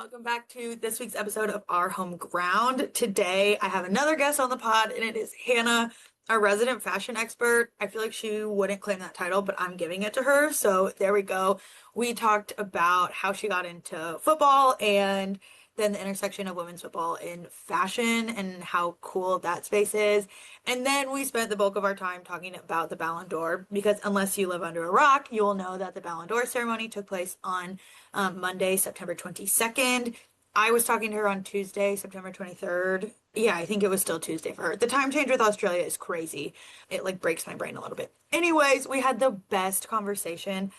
welcome back to this week's episode of Our Home Ground. Today, I have another guest on the pod, and it is Hannah, our resident fashion expert. I feel like she wouldn't claim that title, but I'm giving it to her. So there we go. We talked about how she got into football and then the intersection of women's football and fashion and how cool that space is. And then we spent the bulk of our time talking about the Ballon d'Or because unless you live under a rock, you will know that the Ballon d'Or ceremony took place on Monday, September 22nd. I was talking to her on Tuesday, September 23rd. Yeah, I think it was still Tuesday for her. The time change with Australia is crazy. It like breaks my brain a little bit. Anyways, we had the best conversation.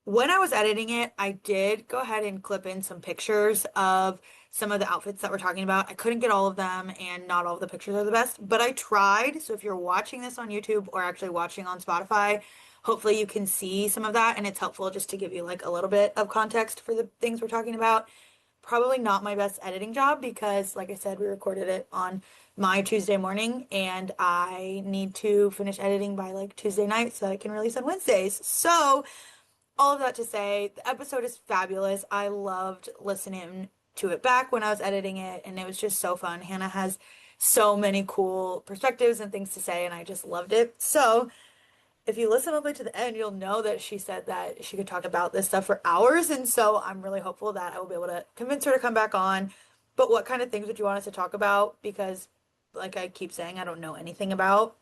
When I was editing it, I did go ahead and clip in some pictures of some of the outfits that we're talking about. I couldn't get all of them, and not all of the pictures are the best, but I tried. So if you're watching this on YouTube or actually watching on Spotify, hopefully you can see some of that, and it's helpful just to give you like a little bit of context for the things we're talking about. Probably not my best editing job because, like I said, we recorded it on my Tuesday morning, and I need to finish editing by like Tuesday night so that I can release on Wednesdays. So all of that to say, the episode is fabulous. I loved listening to it back when I was editing it, and it was just so fun. Hannah has so many cool perspectives and things to say, and I just loved it. So, if you listen all the way to the end, you'll know that she said that she could talk about this stuff for hours, and so I'm really hopeful that I will be able to convince her to come back on. But what kind of things would you want us to talk about? Because, like I keep saying, I don't know anything about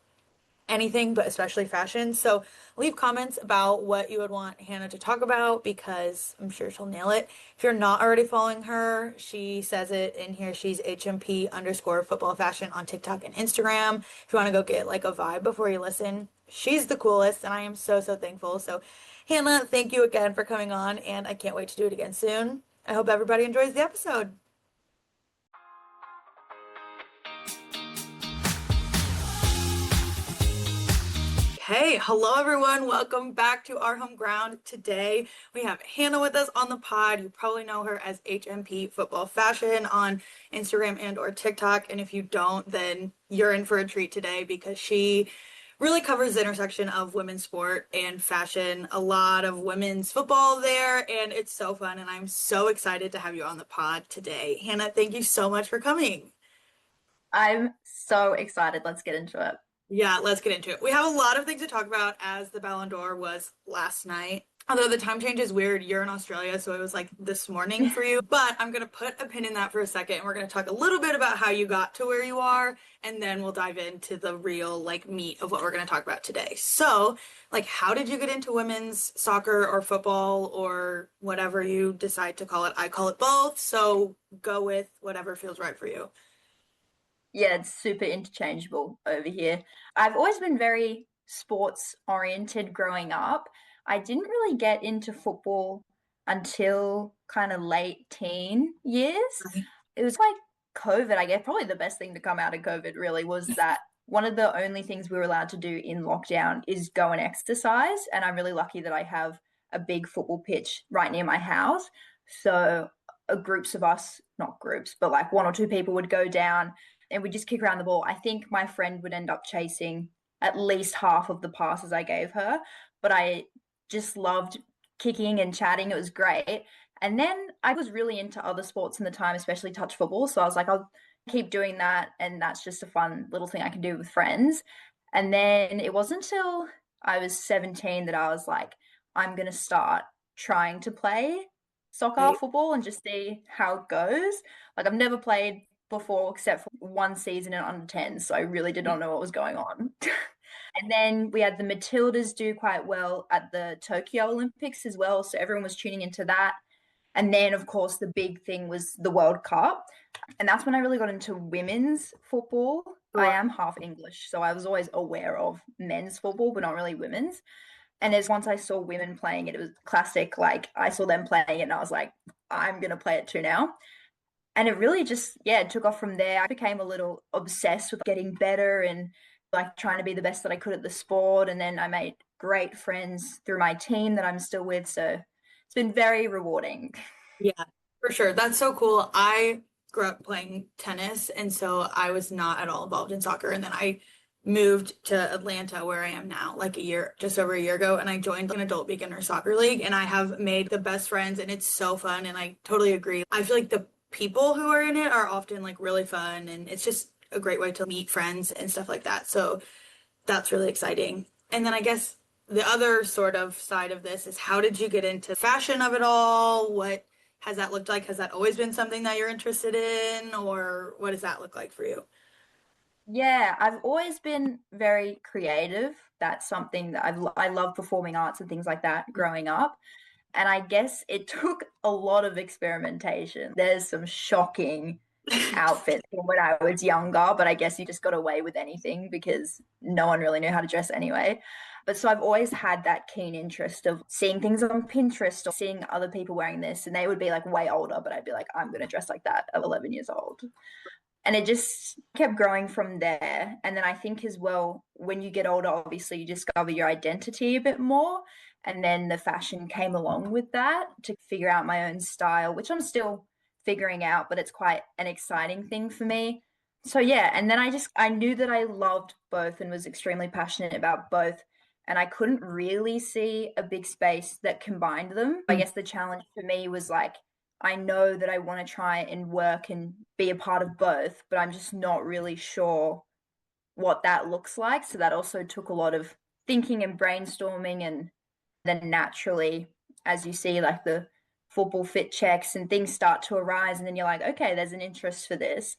anything, but especially fashion. So leave comments about what you would want Hannah to talk about because I'm sure she'll nail it. If you're not already following her, she says it in here. She's HMP underscore football fashion on TikTok and Instagram. If you want to go get like a vibe before you listen, she's the coolest, and I am so, so thankful. So Hannah, thank you again for coming on, and I can't wait to do it again soon. I hope everybody enjoys the episode. Hey, hello everyone. Welcome back to Our Home Ground. Today we have Hannah with us on the pod. You probably know her as HMP Football Fashion on Instagram and or TikTok. And if you don't, then you're in for a treat today because she really covers the intersection of women's sport and fashion. A lot of women's football there, and it's so fun. And I'm so excited to have you on the pod today. Hannah, thank you so much for coming. I'm so excited. Let's get into it. Yeah, let's get into it. We have a lot of things to talk about as the Ballon d'Or was last night. Although the time change is weird, you're in Australia, so it was like this morning for you. But I'm going to put a pin in that for a second, and we're going to talk a little bit about how you got to where you are, and then we'll dive into the real like meat of what we're going to talk about today. So, like, how did you get into women's soccer or football or whatever you decide to call it? I call it both, so go with whatever feels right for you. Yeah, it's super interchangeable over here. I've always been very sports oriented growing up. I didn't really get into football until kind of late teen years. It was like COVID, I guess. Probably the best thing to come out of COVID really was that one of the only things we were allowed to do in lockdown is go and exercise. And I'm really lucky that I have a big football pitch right near my house. So groups of us, not groups, but like one or two people would go down and we just kick around the ball. I think my friend would end up chasing at least half of the passes I gave her, but I just loved kicking and chatting. It was great. And then I was really into other sports in the time, especially touch football. So I was like, I'll keep doing that. And that's just a fun little thing I can do with friends. And then it wasn't until I was 17 that I was like, I'm going to start trying to play soccer, football, and just see how it goes. Like I've never played before except for one season in under 10, so I really did not know what was going on. And then we had the Matildas do quite well at the Tokyo Olympics as well, so everyone was tuning into that. And then of course the big thing was the World Cup, and that's when I really got into women's football. I am half English, so I was always aware of men's football but not really women's. And as once I saw women playing it, it was classic. Like I saw them playing it and I was like, I'm gonna play it too now. And it really just, yeah, it took off from there. I became a little obsessed with getting better and like trying to be the best that I could at the sport. And then I made great friends through my team that I'm still with. So it's been very rewarding. Yeah, for sure. That's so cool. I grew up playing tennis, and so I was not at all involved in soccer. And then I moved to Atlanta where I am now, like just over a year ago, and I joined an adult beginner soccer league, and I have made the best friends, and it's so fun. And I totally agree. I feel like the people who are in it are often like really fun, and it's just a great way to meet friends and stuff like that. So that's really exciting. And then I guess the other sort of side of this is how did you get into fashion of it all? What has that looked like? Has that always been something that you're interested in, or what does that look like for you? Yeah, I've always been very creative. That's something that I love performing arts and things like that growing up. And I guess it took a lot of experimentation. There's some shocking outfits from when I was younger, but I guess you just got away with anything because no one really knew how to dress anyway. But so I've always had that keen interest of seeing things on Pinterest or seeing other people wearing this, and they would be like way older, but I'd be like, I'm going to dress like that at 11 years old. And it just kept growing from there. And then I think as well, when you get older, obviously you discover your identity a bit more. And then the fashion came along with that to figure out my own style, which I'm still figuring out, but it's quite an exciting thing for me. So yeah, and then I knew that I loved both and was extremely passionate about both. And I couldn't really see a big space that combined them. I guess the challenge for me was like, I know that I want to try and work and be a part of both, but I'm just not really sure what that looks like. So that also took a lot of thinking and brainstorming. And then naturally, as you see, like the football fit checks and things start to arise, and then you're like, okay, there's an interest for this.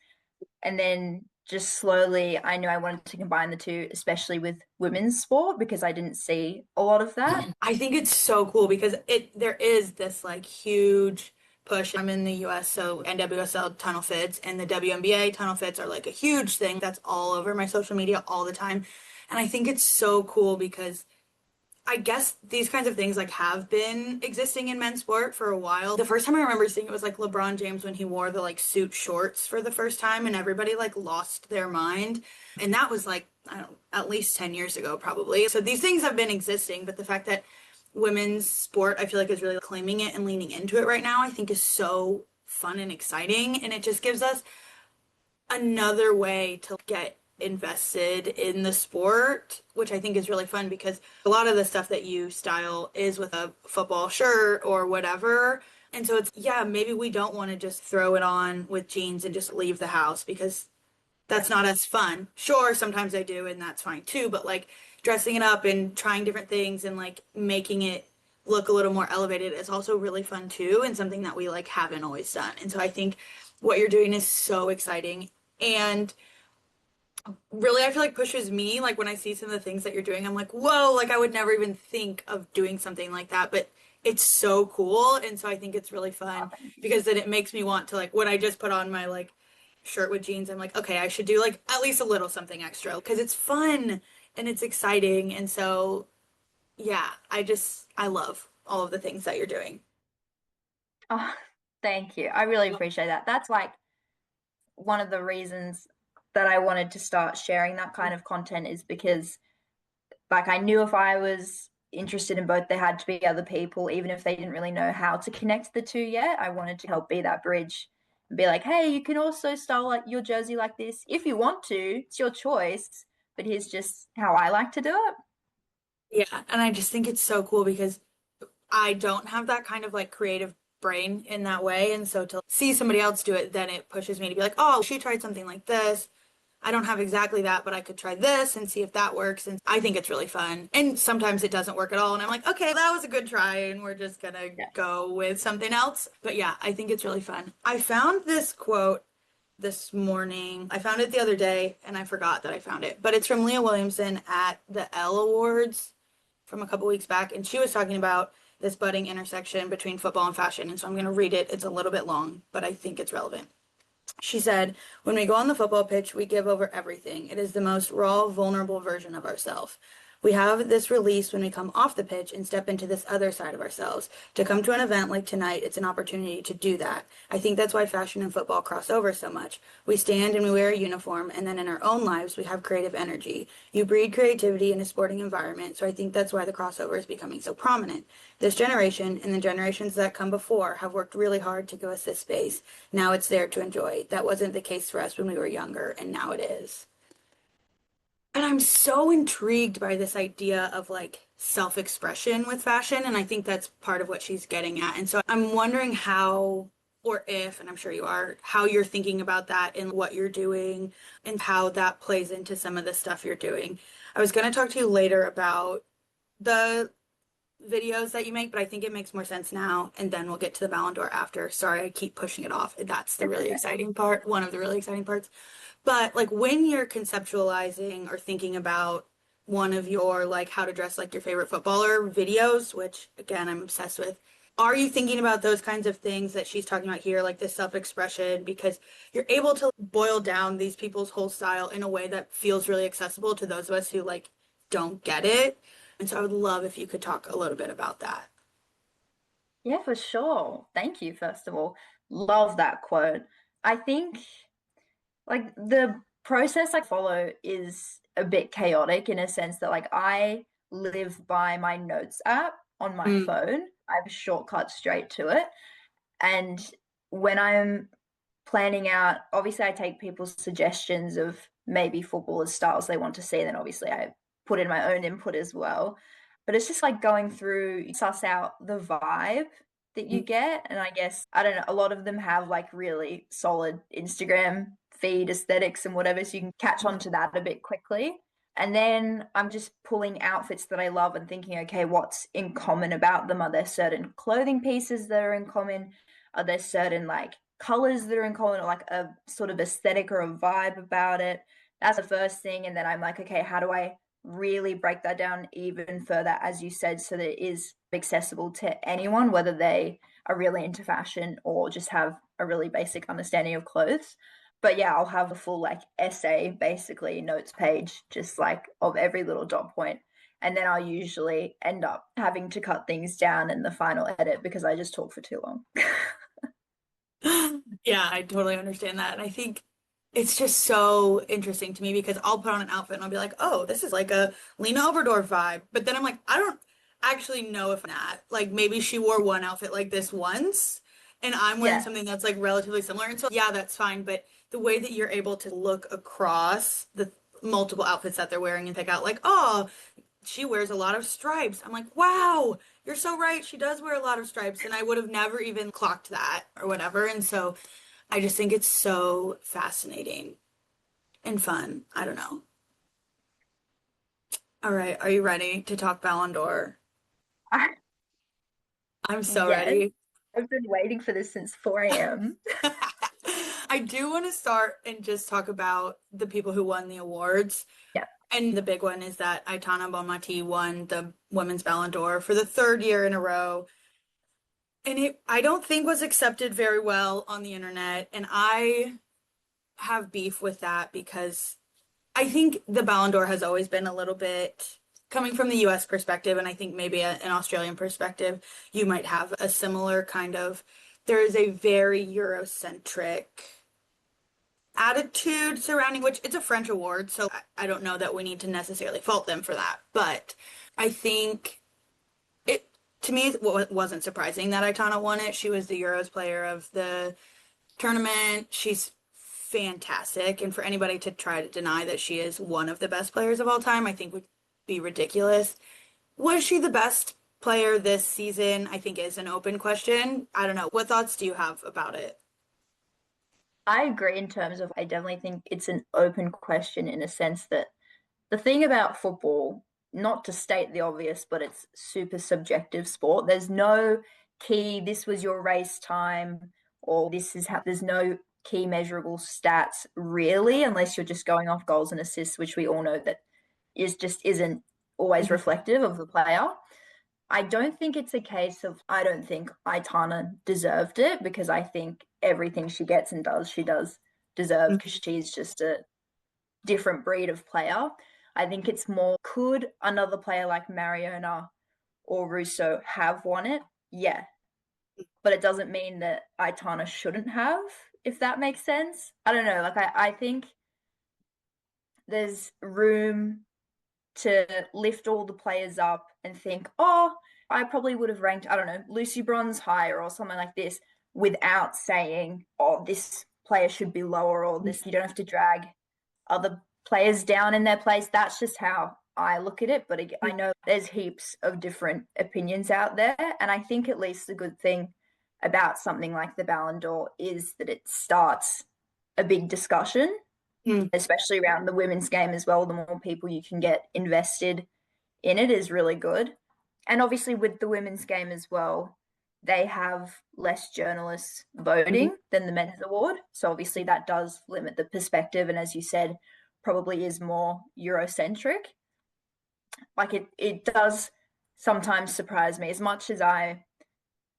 And then just slowly, I knew I wanted to combine the two, especially with women's sport, because I didn't see a lot of that. I think it's so cool because there is this like huge push. I'm in the US, so NWSL tunnel fits and the WNBA tunnel fits are like a huge thing that's all over my social media all the time. And I think it's so cool because I guess these kinds of things like have been existing in men's sport for a while. The first time I remember seeing it was like LeBron James when he wore the like suit shorts for the first time and everybody like lost their mind. And that was like, I don't know, at least 10 years ago probably. So these things have been existing, but the fact that women's sport I feel like is really claiming it and leaning into it right now, I think is so fun and exciting. And it just gives us another way to get invested in the sport, which I think is really fun because a lot of the stuff that you style is with a football shirt or whatever. And so it's, yeah, maybe we don't want to just throw it on with jeans and just leave the house because that's not as fun. Sure, sometimes I do, and that's fine too, but like dressing it up and trying different things and like making it look a little more elevated is also really fun too, and something that we like haven't always done. And so I think what you're doing is so exciting. And really, I feel like pushes me. Like when I see some of the things that you're doing, I'm like, whoa, like I would never even think of doing something like that. But it's so cool. And so I think it's really fun because then it makes me want to like when I just put on my like shirt with jeans, I'm like, okay, I should do like at least a little something extra because it's fun and it's exciting. And so yeah, I love all of the things that you're doing. Oh, thank you. I really appreciate that. That's like one of the reasons that I wanted to start sharing that kind of content is because like I knew if I was interested in both there had to be other people even if they didn't really know how to connect the two yet. I wanted to help be that bridge and be like, hey, you can also style like your jersey like this if you want to. It's your choice, but here's just how I like to do it. Yeah, and I just think it's so cool because I don't have that kind of like creative brain in that way. And so to see somebody else do it, then it pushes me to be like, oh, she tried something like this. I don't have exactly that, but I could try this and see if that works. And I think it's really fun. And sometimes it doesn't work at all. And I'm like, okay, that was a good try. And we're just going to Yeah. go with something else. But yeah, I think it's really fun. I found this quote this morning. I found it the other day and I forgot that I found it, but it's from Leah Williamson at the Elle Awards from a couple weeks back, and she was talking about this budding intersection between football and fashion. And so I'm going to read it. It's a little bit long, but I think it's relevant. She said, when we go on the football pitch, we give over everything. It is the most raw, vulnerable version of ourselves. We have this release when we come off the pitch and step into this other side of ourselves. To come to an event like tonight, it's an opportunity to do that. I think that's why fashion and football cross over so much. We stand and we wear a uniform, and then in our own lives, we have creative energy. You breed creativity in a sporting environment, so I think that's why the crossover is becoming so prominent. This generation and the generations that come before have worked really hard to give us this space. Now it's there to enjoy. That wasn't the case for us when we were younger, and now it is. And I'm so intrigued by this idea of like self-expression with fashion. And I think that's part of what she's getting at. And so I'm wondering how or if, and I'm sure you are, how you're thinking about that and what you're doing and how that plays into some of the stuff you're doing. I was going to talk to you later about the videos that you make, but I think it makes more sense now, and then we'll get to the Ballon d'Or after. Sorry, I keep pushing it off. That's the It's really okay. exciting part, one of the really exciting parts. But like when you're conceptualizing or thinking about one of your like how to dress like your favorite footballer videos, which again I'm obsessed with, are you thinking about those kinds of things that she's talking about here, like this self-expression, because you're able to boil down these people's whole style in a way that feels really accessible to those of us who like don't get it. And so I would love if you could talk a little bit about that. Yeah, for sure. Thank you, first of all. Love that quote. I think like the process I follow is a bit chaotic in a sense that like I live by my notes app on my Mm, phone. I have a shortcut straight to it. And when I'm planning out, obviously I take people's suggestions of maybe footballers' styles they want to see, then obviously I put in my own input as well. But it's just like going through, suss out the vibe that you mm, get. And I guess, I don't know, a lot of them have like really solid Instagram feed aesthetics and whatever, so you can catch on mm, to that a bit quickly. And then I'm just pulling outfits that I love and thinking, okay, what's in common about them? Are there certain clothing pieces that are in common? Are there certain like colors that are in common or like a sort of aesthetic or a vibe about it? That's the first thing. And then I'm like, okay, how do I really break that down even further, as you said, so that it is accessible to anyone, whether they are really into fashion or just have a really basic understanding of clothes. But yeah, I'll have a full like essay, basically notes page, just like of every little dot point. And then I'll usually end up having to cut things down in the final edit because I just talk for too long. mm. Yeah, I totally understand that. And I think it's just so interesting to me because I'll put on an outfit and I'll be like, oh, this is like a Lena Oberdorf vibe. But then I'm like, I don't actually know if not. Like maybe she wore one outfit like this once and I'm wearing Yeah. something that's like relatively similar. And so yeah, that's fine. But the way that you're able to look across the multiple outfits that they're wearing and pick out like, oh, she wears a lot of stripes. I'm like, wow, you're so right. She does wear a lot of stripes. And I would have never even clocked that or whatever. And so I just think it's so fascinating and fun. I don't know. All right. Are you ready to talk Ballon d'Or? I'm so Yes. ready. I've been waiting for this since 4 a.m. I do want to start and just talk about the people who won the awards. Yeah. And the big one is that Aitana Bonmati won the Women's Ballon d'Or for the third year in a row. And it, I don't think was accepted very well on the internet. And I have beef with that because I think the Ballon d'Or has always been a little bit coming from the US perspective, and I think maybe an Australian perspective, you might have a similar kind of, there is a very Eurocentric attitude surrounding which it's a French award, so I don't know that we need to necessarily fault them for that. But I think it, to me, it wasn't surprising that Aitana won it. She was the Euros player of the tournament. She's fantastic. And for anybody to try to deny that she is one of the best players of all time, I think would be ridiculous. Was she the best player this season? I think is an open question. I don't know. What thoughts do you have about it? I agree in terms of, I definitely think it's an open question in a sense that the thing about football, not to state the obvious, but it's super subjective sport. There's no key, this was your race time, or this is how, there's no key measurable stats really, unless you're just going off goals and assists, which we all know that is just isn't always Mhm. reflective of the player. I don't think it's a case of I don't think Aitana deserved it because I think everything she gets and does, she does deserve because she's just a different breed of player. I think it's more could another player like Mariona or Russo have won it? Yeah. But it doesn't mean that Aitana shouldn't have, if that makes sense. I don't know. Like I think there's room to lift all the players up and think, oh, I probably would have ranked, I don't know, Lucy Bronze higher or something like this without saying, oh, this player should be lower or this, you don't have to drag other players down in their place. That's just how I look at it. But I know there's heaps of different opinions out there. And I think at least the good thing about something like the Ballon d'Or is that it starts a big discussion, Mm. especially around the women's game as well. The more people you can get invested in it is really good. And obviously, with the women's game as well, they have less journalists Mhm. voting than the men's award. So obviously, that does limit the perspective. And as you said, probably is more Eurocentric. Like it does sometimes surprise me as much as I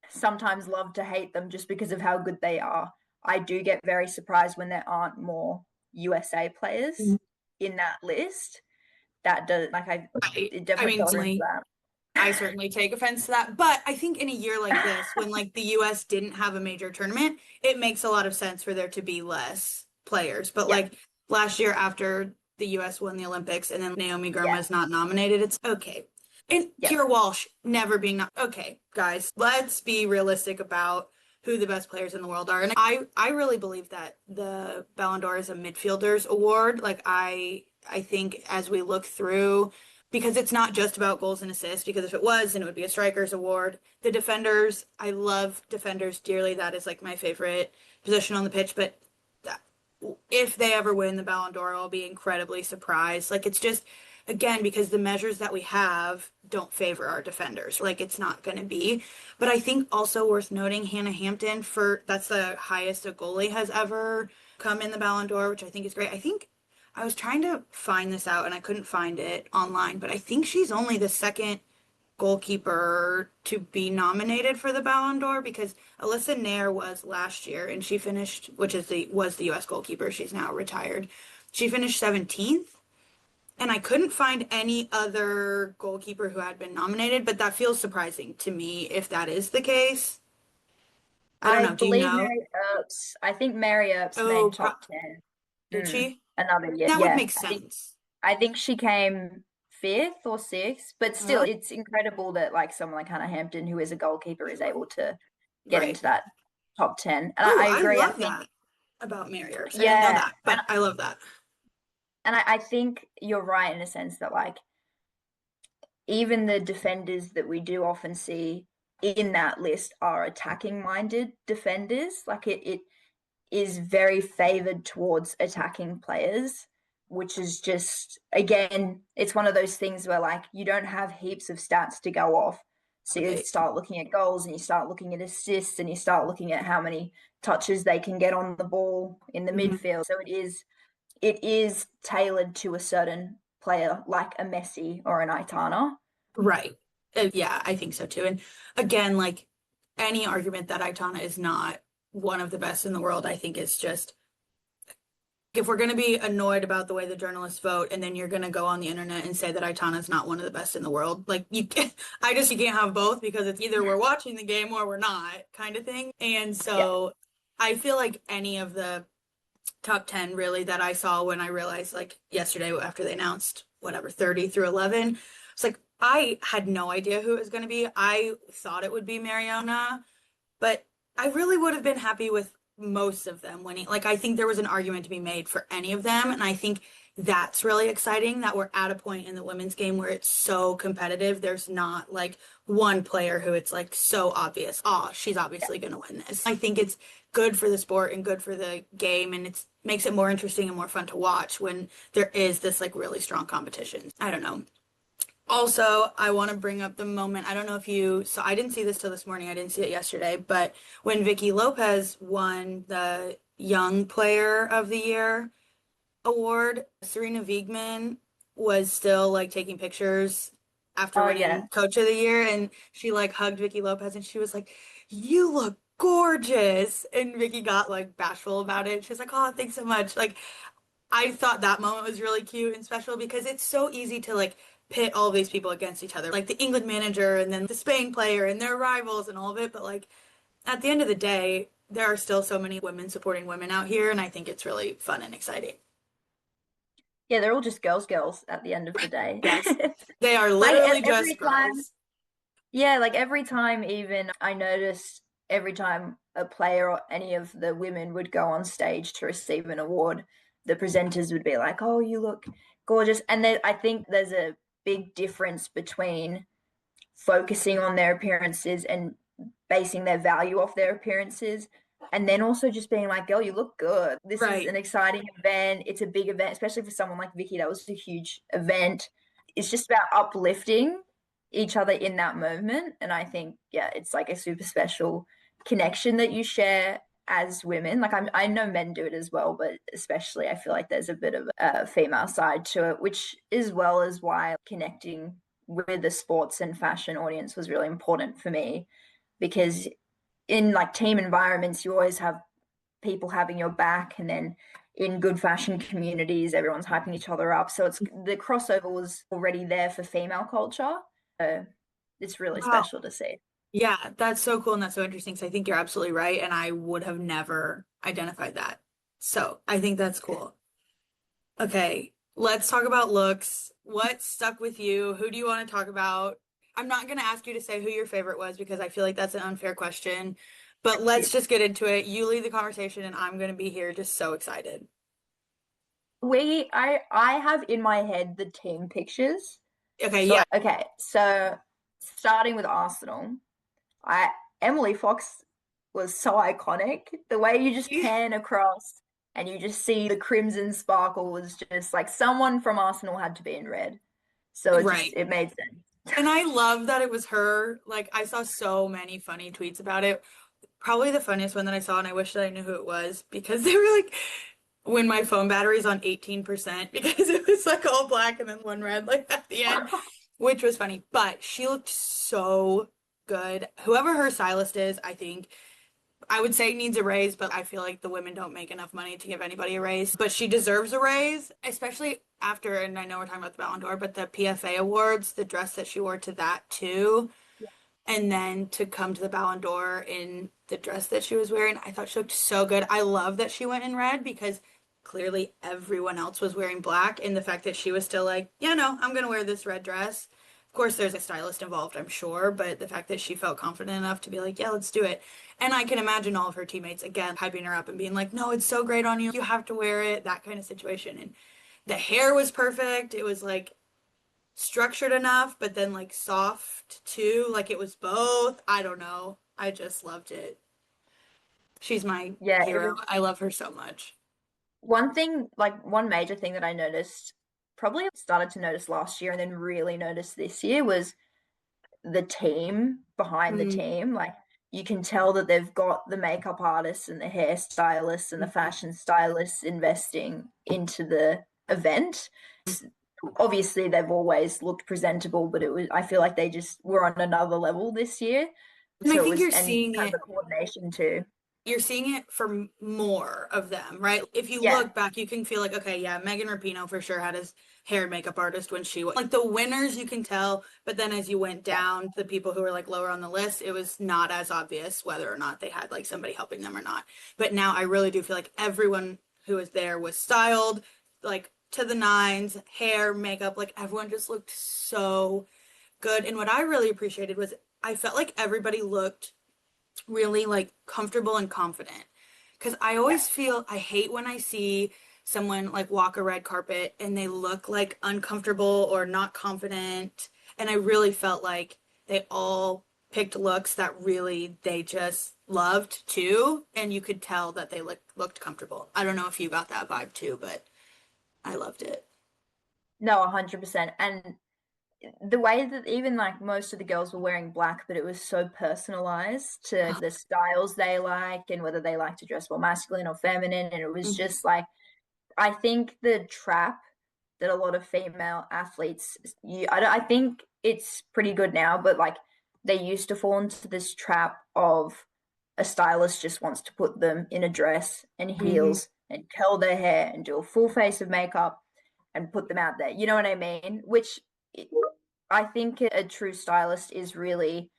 sometimes love to hate them just because of how good they are. I do get very surprised when there aren't more USA players Mhm. in that list. That does like it I definitely mean, does room for certainly, that. I certainly take offense to that. But I think in a year like this, when like the US didn't have a major tournament, it makes a lot of sense for there to be less players. But Yeah, like last year after the US won the Olympics and then Naomi yeah, Girma's not nominated, it's okay. And yeah. Kira Walsh never being not okay, guys, let's be realistic about who the best players in the world are. And I really believe that the Ballon d'Or is a midfielders award. Like I think as we look through because it's not just about goals and assists, because if it was, then it would be a strikers award. The defenders, I love defenders dearly. That is like my favorite position on the pitch, but if they ever win the Ballon d'Or, I'll be incredibly surprised. Like it's just again because the measures that we have don't favor our defenders. Like it's not going to be. But I think also worth noting Hannah Hampton for that's the highest a goalie has ever come in the Ballon d'Or, which I think is great. I think I was trying to find this out and I couldn't find it online, but I think she's only the second goalkeeper to be nominated for the Ballon d'Or because Alyssa Nair was last year and she finished, which is the was the US goalkeeper. She's now retired. She finished 17th, and I couldn't find any other goalkeeper who had been nominated, but that feels surprising to me if that is the case. I don't I know. Do you believe know? Mary Earps. I think Mary Earps Oh, made pro top 10. did she? Another year. That would Yeah, make sense. I think she came fifth or sixth, but still, Oh, it's incredible that like someone like Hannah Hampton, who is a goalkeeper, is able to get right. into that top 10. And Oh, I I agree. I love think, that about Mary Earps. I didn't know yeah, that, but I love that. I think you're right in a sense that like even the defenders that we do often see in that list are attacking minded defenders. Like it is very favored towards attacking players, which is just, again, it's one of those things where like you don't have heaps of stats to go off. So you Right. start looking at goals and you start looking at assists and you start looking at how many touches they can get on the ball in the Mhm. midfield. So it is tailored to a certain player like a Messi or an Aitana. Right. Yeah, I think so too. And again, like any argument that Aitana is not one of the best in the world, I think is just if we're going to be annoyed about the way the journalists vote and then you're going to go on the internet and say that Aitana is not one of the best in the world, like you can, you can't have both because it's either we're watching the game or we're not kind of thing. And Yeah. so I feel like any of the top 10 really that I saw when I realized like yesterday after they announced whatever 30 through 11 it's like I had no idea who it was going to be. I thought it would be Mariona, but I really would have been happy with most of them winning. Like I think there was an argument to be made for any of them, and I think that's really exciting that we're at a point in the women's game where it's so competitive. There's not like one player who it's like so obvious, oh, she's obviously going to win this. I think it's good for the sport and good for the game, and it's makes it more interesting and more fun to watch when there is this like really strong competition. I don't know. Also, I want to bring up the moment. I don't know if you so I didn't see this till this morning. I didn't see it yesterday, but when Vicky Lopez won the Young Player of the Year award, Serena Wiegmann was still like taking pictures after Oh yeah. winning Coach of the Year, and she like hugged Vicky Lopez and she was like, "You look gorgeous." And Vicky got like bashful about it. She was like, "Oh, thanks so much." Like I thought that moment was really cute and special because it's so easy to like pit all these people against each other, like the England manager and then the Spain player and their rivals and all of it. But like at the end of the day, there are still so many women supporting women out here, and I think it's really fun and exciting. Yeah, they're all just girls at the end of the day. Yes, they are Like literally every just time, girls. yeah, like every time even I noticed every time a player or any of the women would go on stage to receive an award, the presenters would be like, "Oh, you look gorgeous." And then I think there's a big difference between focusing on their appearances and basing their value off their appearances. And then also just being like, girl, you look good. This is Right. an exciting event. It's a big event, especially for someone like Vicky. That was a huge event. It's just about uplifting each other in that moment. And I think, yeah, it's like a super special connection that you share as women. Like I know men do it as well, but especially I feel like there's a bit of a female side to it, which as well as why connecting with the sports and fashion audience was really important for me, because in like team environments you always have people having your back, and then in good fashion communities everyone's hyping each other up, so it's the crossover was already there for female culture. So it's really Wow. special to see. Yeah, that's so cool and that's so interesting. So I think you're absolutely right, and I would have never identified that. So I think that's cool. Okay, let's talk about looks. What stuck with you? Who do you want to talk about? I'm not going to ask you to say who your favorite was because I feel like that's an unfair question. But let's just get into it. You lead the conversation, and I'm going to be here just so excited. I have in my head the team pictures. Okay, So yeah. okay, so starting with Arsenal, I Emily Fox was so iconic. The way you just pan across and you just see the crimson sparkle was just like someone from Arsenal had to be in red. So Right. it made sense. And I love that it was her. Like, I saw so many funny tweets about it. Probably the funniest one that I saw, and I wish that I knew who it was because they were like, when my phone battery's on 18% because it was like all black and then one red like at the end, which was funny. But she looked so good. Whoever her stylist is, I think I would say needs a raise, but I feel like the women don't make enough money to give anybody a raise. But she deserves a raise, especially after, and I know we're talking about the Ballon d'Or, but the PFA awards, the dress that she wore to that too, and then to come to the Ballon d'Or in the dress that she was wearing, I thought she looked so good. I love that she went in red because clearly everyone else was wearing black, and the fact that she was still like, yeah, no, I'm gonna wear this red dress. Of course, there's a stylist involved, I'm sure, but the fact that she felt confident enough to be like, yeah, let's do it. And I can imagine all of her teammates again hyping her up and being like, no, it's so great on you. You have to wear it, that kind of situation. And the hair was perfect. It was like structured enough, but then like soft too. Like it was both. I don't know. I just loved it. She's my Yeah, it hero. was I love her so much. one thing, like one major thing that I noticed, probably started to notice last year and then really noticed this year was the team behind the Mm, team. Like you can tell that they've got the makeup artists and the hairstylists and the mhm. fashion stylists investing into the event. Obviously, they've always looked presentable, but it was I feel like they just were on another level this year. And I So it think was, you're and seeing kind of it the coordination too. you're seeing it for more of them, right? If you Yeah, look back, you can feel like, okay, yeah, Megan Rapinoe for sure had his hair and makeup artist when she was like the winners, you can tell. But then as you went yeah, down, the people who were like lower on the list, it was not as obvious whether or not they had like somebody helping them or not. But now I really do feel like everyone who was there was styled like to the nines, hair, makeup, like everyone just looked so good. And what I really appreciated was I felt like everybody looked really like comfortable and confident. Because I yeah. always feel I hate when I see someone like walk a red carpet and they look like uncomfortable or not confident. And I really felt like they all picked looks that really they just loved too. And you could tell that they looked comfortable. I don't know if you got that vibe too, but I loved it. No, 100%. And the way that even like most of the girls were wearing black, but it was so personalized to the styles they like and whether they like to dress more masculine or feminine. And it was Mhm. just like, I think the trap that a lot of female athletes, I think it's pretty good now, but like they used to fall into this trap of a stylist just wants to put them in a dress and Mhm. heels and curl their hair and do a full face of makeup and put them out there. You know what I mean? Which I think a true stylist is really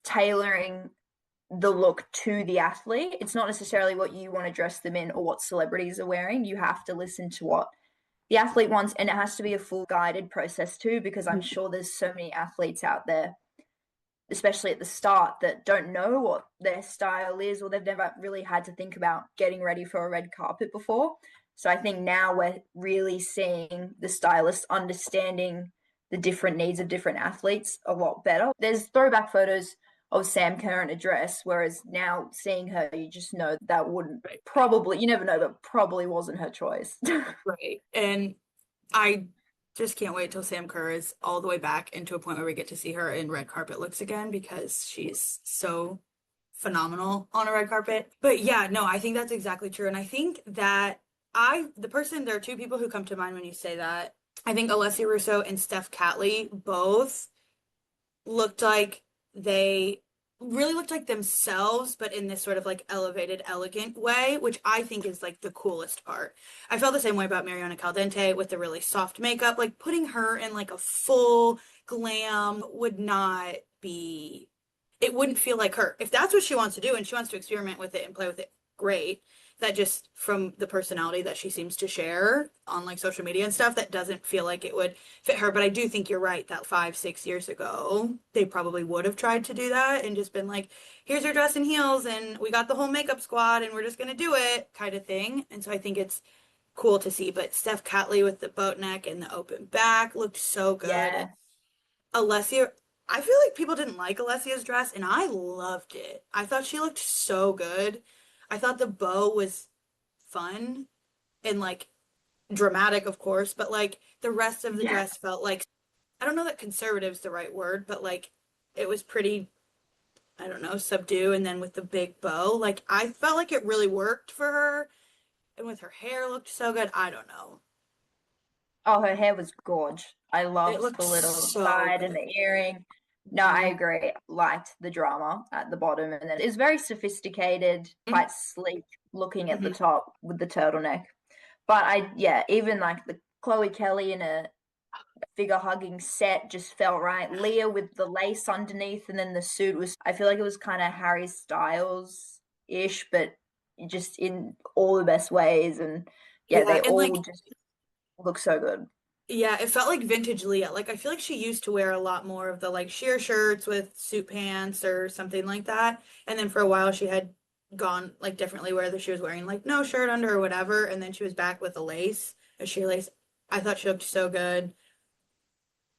tailoring the look to the athlete. It's not necessarily what you want to dress them in or what celebrities are wearing. You have to listen to what the athlete wants, and it has to be a full guided process too, because I'm sure there's so many athletes out there, especially at the start, that don't know what their style is or they've never really had to think about getting ready for a red carpet before. So I think now we're really seeing the stylists understanding the different needs of different athletes a lot better. There's throwback photos of Sam Kerr in a dress, whereas now seeing her, you just know that wouldn't Right. probably, you never know, but probably wasn't her choice. Right. And I just can't wait till Sam Kerr is all the way back into a point where we get to see her in red carpet looks again because she's so phenomenal on a red carpet. But yeah, no, I think that's exactly true. And I think that there are two people who come to mind when you say that. I think Alessia Russo and Steph Catley both looked like they really looked like themselves, but in this sort of like elevated, elegant way, which I think is like the coolest part. I felt the same way about Mariana Caldente with the really soft makeup. Like putting her in like a full glam would not be, it wouldn't feel like her. If that's what she wants to do and she wants to experiment with it and play with it, great. That just from the personality that she seems to share on like social media and stuff, that doesn't feel like it would fit her. But I do think you're right that 5, 6 years ago, they probably would have tried to do that and just been like, here's your dress and heels, and we got the whole makeup squad, and we're just gonna do it kind of thing. And so I think it's cool to see. But Steph Catley with the boat neck and the open back looked so good. Yeah. Alessia, I feel like people didn't like Alessia's dress, and I loved it. I thought she looked so good. I thought the bow was fun and like dramatic, of course, but like the rest of the Yeah. dress felt like, I don't know that conservative's the right word, but like it was pretty, I don't know, subdue. And then with the big bow, like I felt like it really worked for her. And with her hair looked so good. I don't know. Oh, her hair was gorge. I It loved looked the little so side and good. the earring. No, I Mhm. agree. Liked the drama at the bottom, and then it's very sophisticated, quite sleek looking at the Mhm. top with the turtleneck. But yeah, even like the Chloe Kelly in a figure hugging set just felt right. Leah with the lace underneath, and then the suit was, I feel like it was kind of Harry Styles ish, but just in all the best ways. And yeah, Yeah, they and all like just look so good. yeah, it felt like vintage Leah. Like I feel like she used to wear a lot more of the like sheer shirts with suit pants or something like that. And then for a while she had gone like differently whether she was wearing like no shirt under or whatever. And then she was back with a lace, a sheer lace. I thought she looked so good.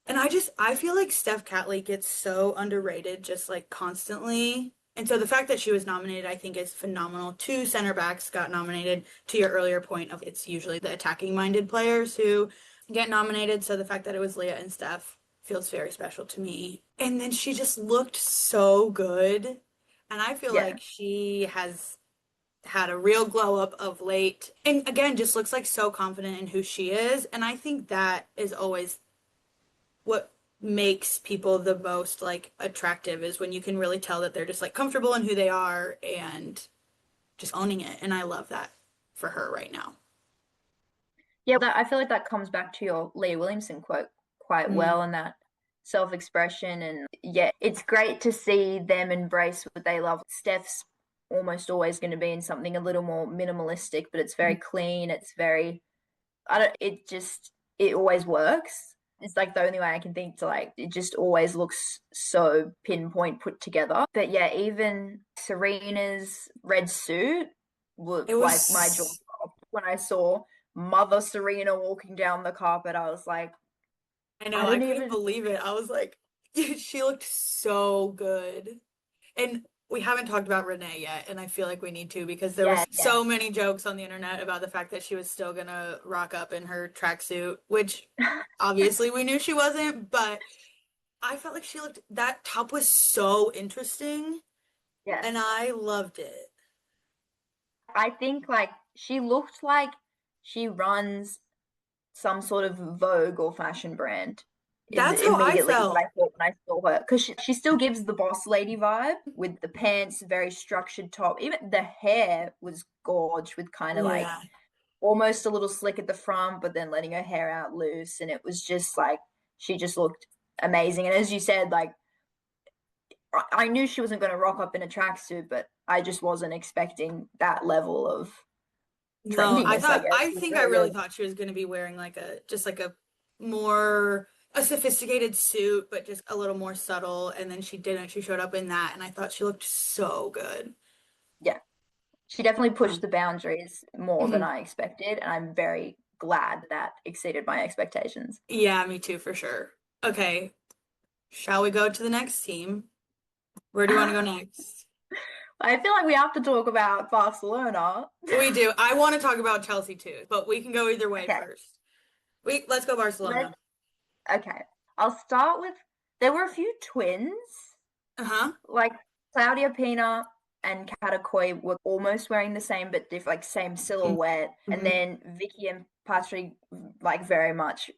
And I feel like Steph Catley gets so underrated just like constantly. And so the fact that she was nominated, I think is phenomenal. Two center backs got nominated to your earlier point of it's usually the attacking minded players who get nominated. So the fact that it was Leah and Steph feels very special to me. And then she just looked so good. And I feel Yeah. like she has had a real glow up of late. And again, just looks like so confident in who she is. And I think that is always what makes people the most like attractive is when you can really tell that they're just like comfortable in who they are and just owning it. And I love that for her right now. Yeah, I feel like that comes back to your Leah Williamson quote quite Mm. well, and that self-expression. And yeah, it's great to see them embrace what they love. Steph's almost always going to be in something a little more minimalistic, but it's very clean. It's very, I don't, it just, it always works. It's like the only way I can think to like, it just always looks so pinpoint put together. But yeah, even Serena's red suit It looked like my jaw was, dropped when I saw Mother Serena walking down the carpet. I was like, I I know, I don't couldn't even, believe it. I was like, she looked so good. And we haven't talked about Renee yet, and I feel like we need to because there yeah, was yeah. so many jokes on the internet about the fact that she was still gonna rock up in her tracksuit, which obviously we knew she wasn't, but I felt like that top was so interesting and Yes. I loved it. I think like she looked like she runs some sort of Vogue or fashion brand is That's how I immediately what felt. I thought when I saw her, because she still gives the boss lady vibe with the pants, very structured top. Even the hair was gorge with kind of like Yeah. almost a little slick at the front, but then letting her hair out loose. And it was just like she just looked amazing. And as you said, like I knew she wasn't going to rock up in a tracksuit, but I just wasn't expecting that level of No, trendiness, I guess. I It was think I very really good. thought she was going to be wearing like just like more, a sophisticated suit, but just a little more subtle. And then she didn't. She showed up in that, and I thought she looked so good. Yeah. She definitely pushed Um, the boundaries more than mhm. I expected, and I'm very glad that exceeded my expectations. Yeah, me too, for sure. Okay, shall we go to the next team? Where do you want to go next? I feel like we have to talk about Barcelona. We do. I want to talk about Chelsea too, but we can go either way Okay, first. Let's go let Barcelona. okay. I'll start with there were a few twins, Uh-huh. like Claudia Pina and Katakoi were almost wearing the same but like same silhouette. And Mm-hmm. then Vicky and Patrick like very much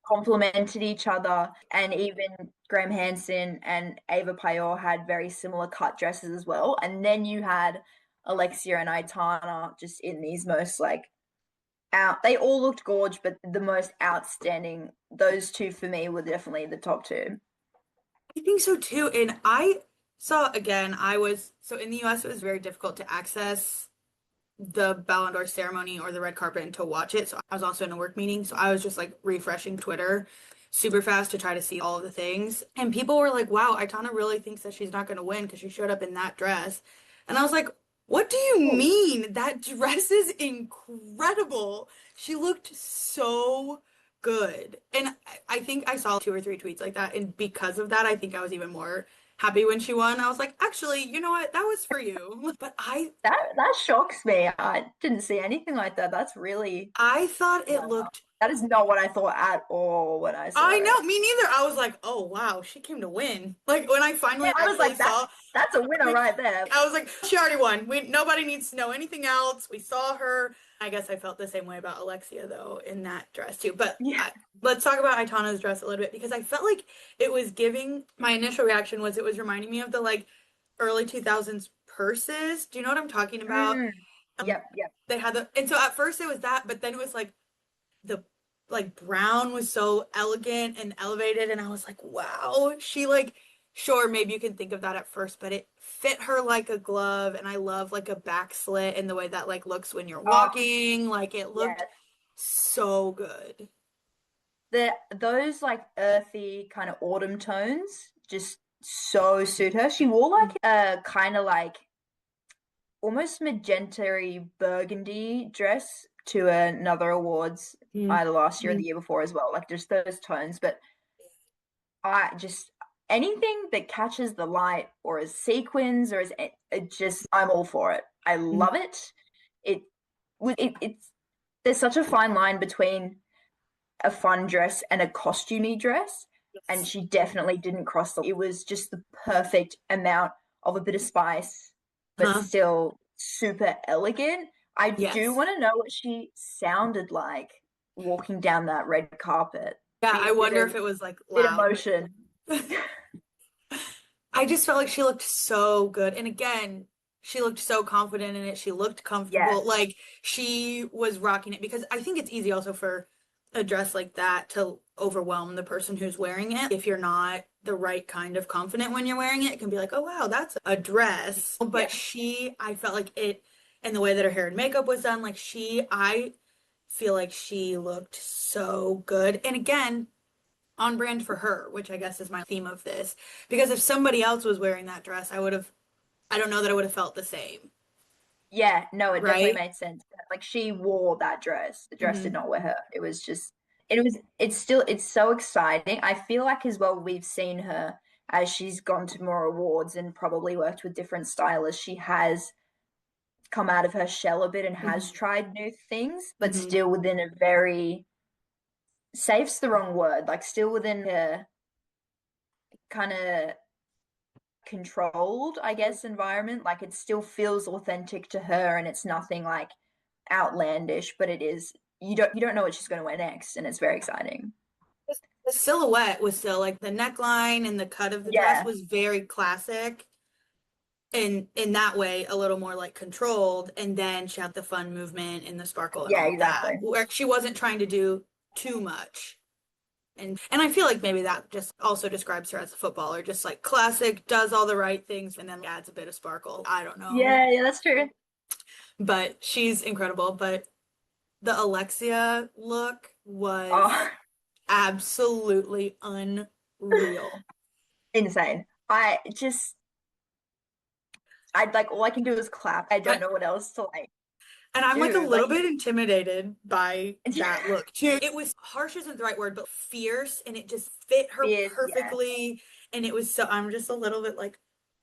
complemented each other. And even Graham Hansen and Ava Payor had very similar cut dresses as well. And then you had Alexia and Aitana just in these most like out they all looked gorge, but the most outstanding, those two for me were definitely the top two. I think so too. And I saw again, so in the US it was very difficult to access the Ballon d'Or ceremony or the red carpet and to watch it. So I was also in a work meeting. So I was just like refreshing Twitter super fast to try to see all of the things. And people were like, wow, Aitana really thinks that she's not going to win because she showed up in that dress. And I was like, what do you Oh, mean? That dress is incredible. She looked so good. And I think I saw two or three tweets like that. And because of that, I think I was even more happy when she won. I was like, actually, you know what? That was for you. But that shocks me. I didn't see anything like that. That's really I thought it wow. looked That is not what I thought at all when I saw I it. know, me neither. I was like, oh wow, she came to win. Like when I Yeah, finally I was actually like, saw, that's a winner right there. I was like, she already won. Nobody needs to know anything else. We saw her. I guess I felt the same way about Alexia though in that dress too. But Yeah. let's talk about Aitana's dress a little bit because I felt like it was giving. My initial reaction was it was reminding me of the like early 2000s purses. Do you know what I'm talking about? Mm. Um, Yep, yep. they had and so at first it was that, but then it was like the brown was so elegant and elevated and I was like, wow, she like sure maybe you can think of that at first, but it fit her like a glove and I love like a back slit and the way that like looks when you're Oh, walking. Like it looked yes. so good. Those like earthy kind of autumn tones just so suit her. She wore like a kind of like almost magenta burgundy dress to another awards Mm-hmm. either last year or the year before as well. Like just those tones. But I just anything that catches the light or is sequins or is it just I'm all for it. I love it. It it's there's such a fine line between a fun dress and a costumey dress, and Yes. she definitely didn't cross the. It was just the perfect amount of a bit of spice, but Huh? still super elegant. I do Yes. want to know what she sounded like walking down that red carpet. Yeah, Need I a bit wonder of if it was like bit of loud. motion. I just felt like she looked so good. And again, she looked so confident in it. She looked comfortable. Yes. Like she was rocking it because I think it's easy also for a dress like that to overwhelm the person who's wearing it. If you're not the right kind of confident when you're wearing it, it can be like, oh wow, that's a dress. Yeah. But I felt like it, and the way that her hair and makeup was done, I feel like she looked so good. And again, on brand for her, which I guess is my theme of this. Because if somebody else was wearing that dress, I don't know that I would have felt the same, Yeah, no, it definitely right? made sense. Like she wore that dress. The dress did Hmm. not wear her. It was just it's still it's so exciting. I feel like as well we've seen her as she's gone to more awards and probably worked with different stylists. She has come out of her shell a bit and has Hmm. tried new things, but Hmm. still within a very safe's the wrong word, like still within a kind of controlled, I guess, environment. Like it still feels authentic to her and it's nothing like outlandish, but it is you don't know what she's going to wear next, and it's very exciting. The silhouette was still like the neckline and the cut of the dress Yeah, was very classic. And in that way, a little more like controlled. And then she had the fun movement and the sparkle and yeah, all of that, exactly. where she wasn't trying to do too much. And I feel like maybe that just also describes her as a footballer, just like classic, does all the right things and then adds a bit of sparkle. I don't know. Yeah, yeah, that's true. But she's incredible. But the Alexia look was Oh, absolutely unreal. insane. I like all I can do is clap. I don't I, know what else to like. And I'm like a too. Like, little bit intimidated by that look too. It was harsh isn't the right word, but fierce, and it just fit her fierce, yeah. perfectly. And it was so, I'm just a little bit like,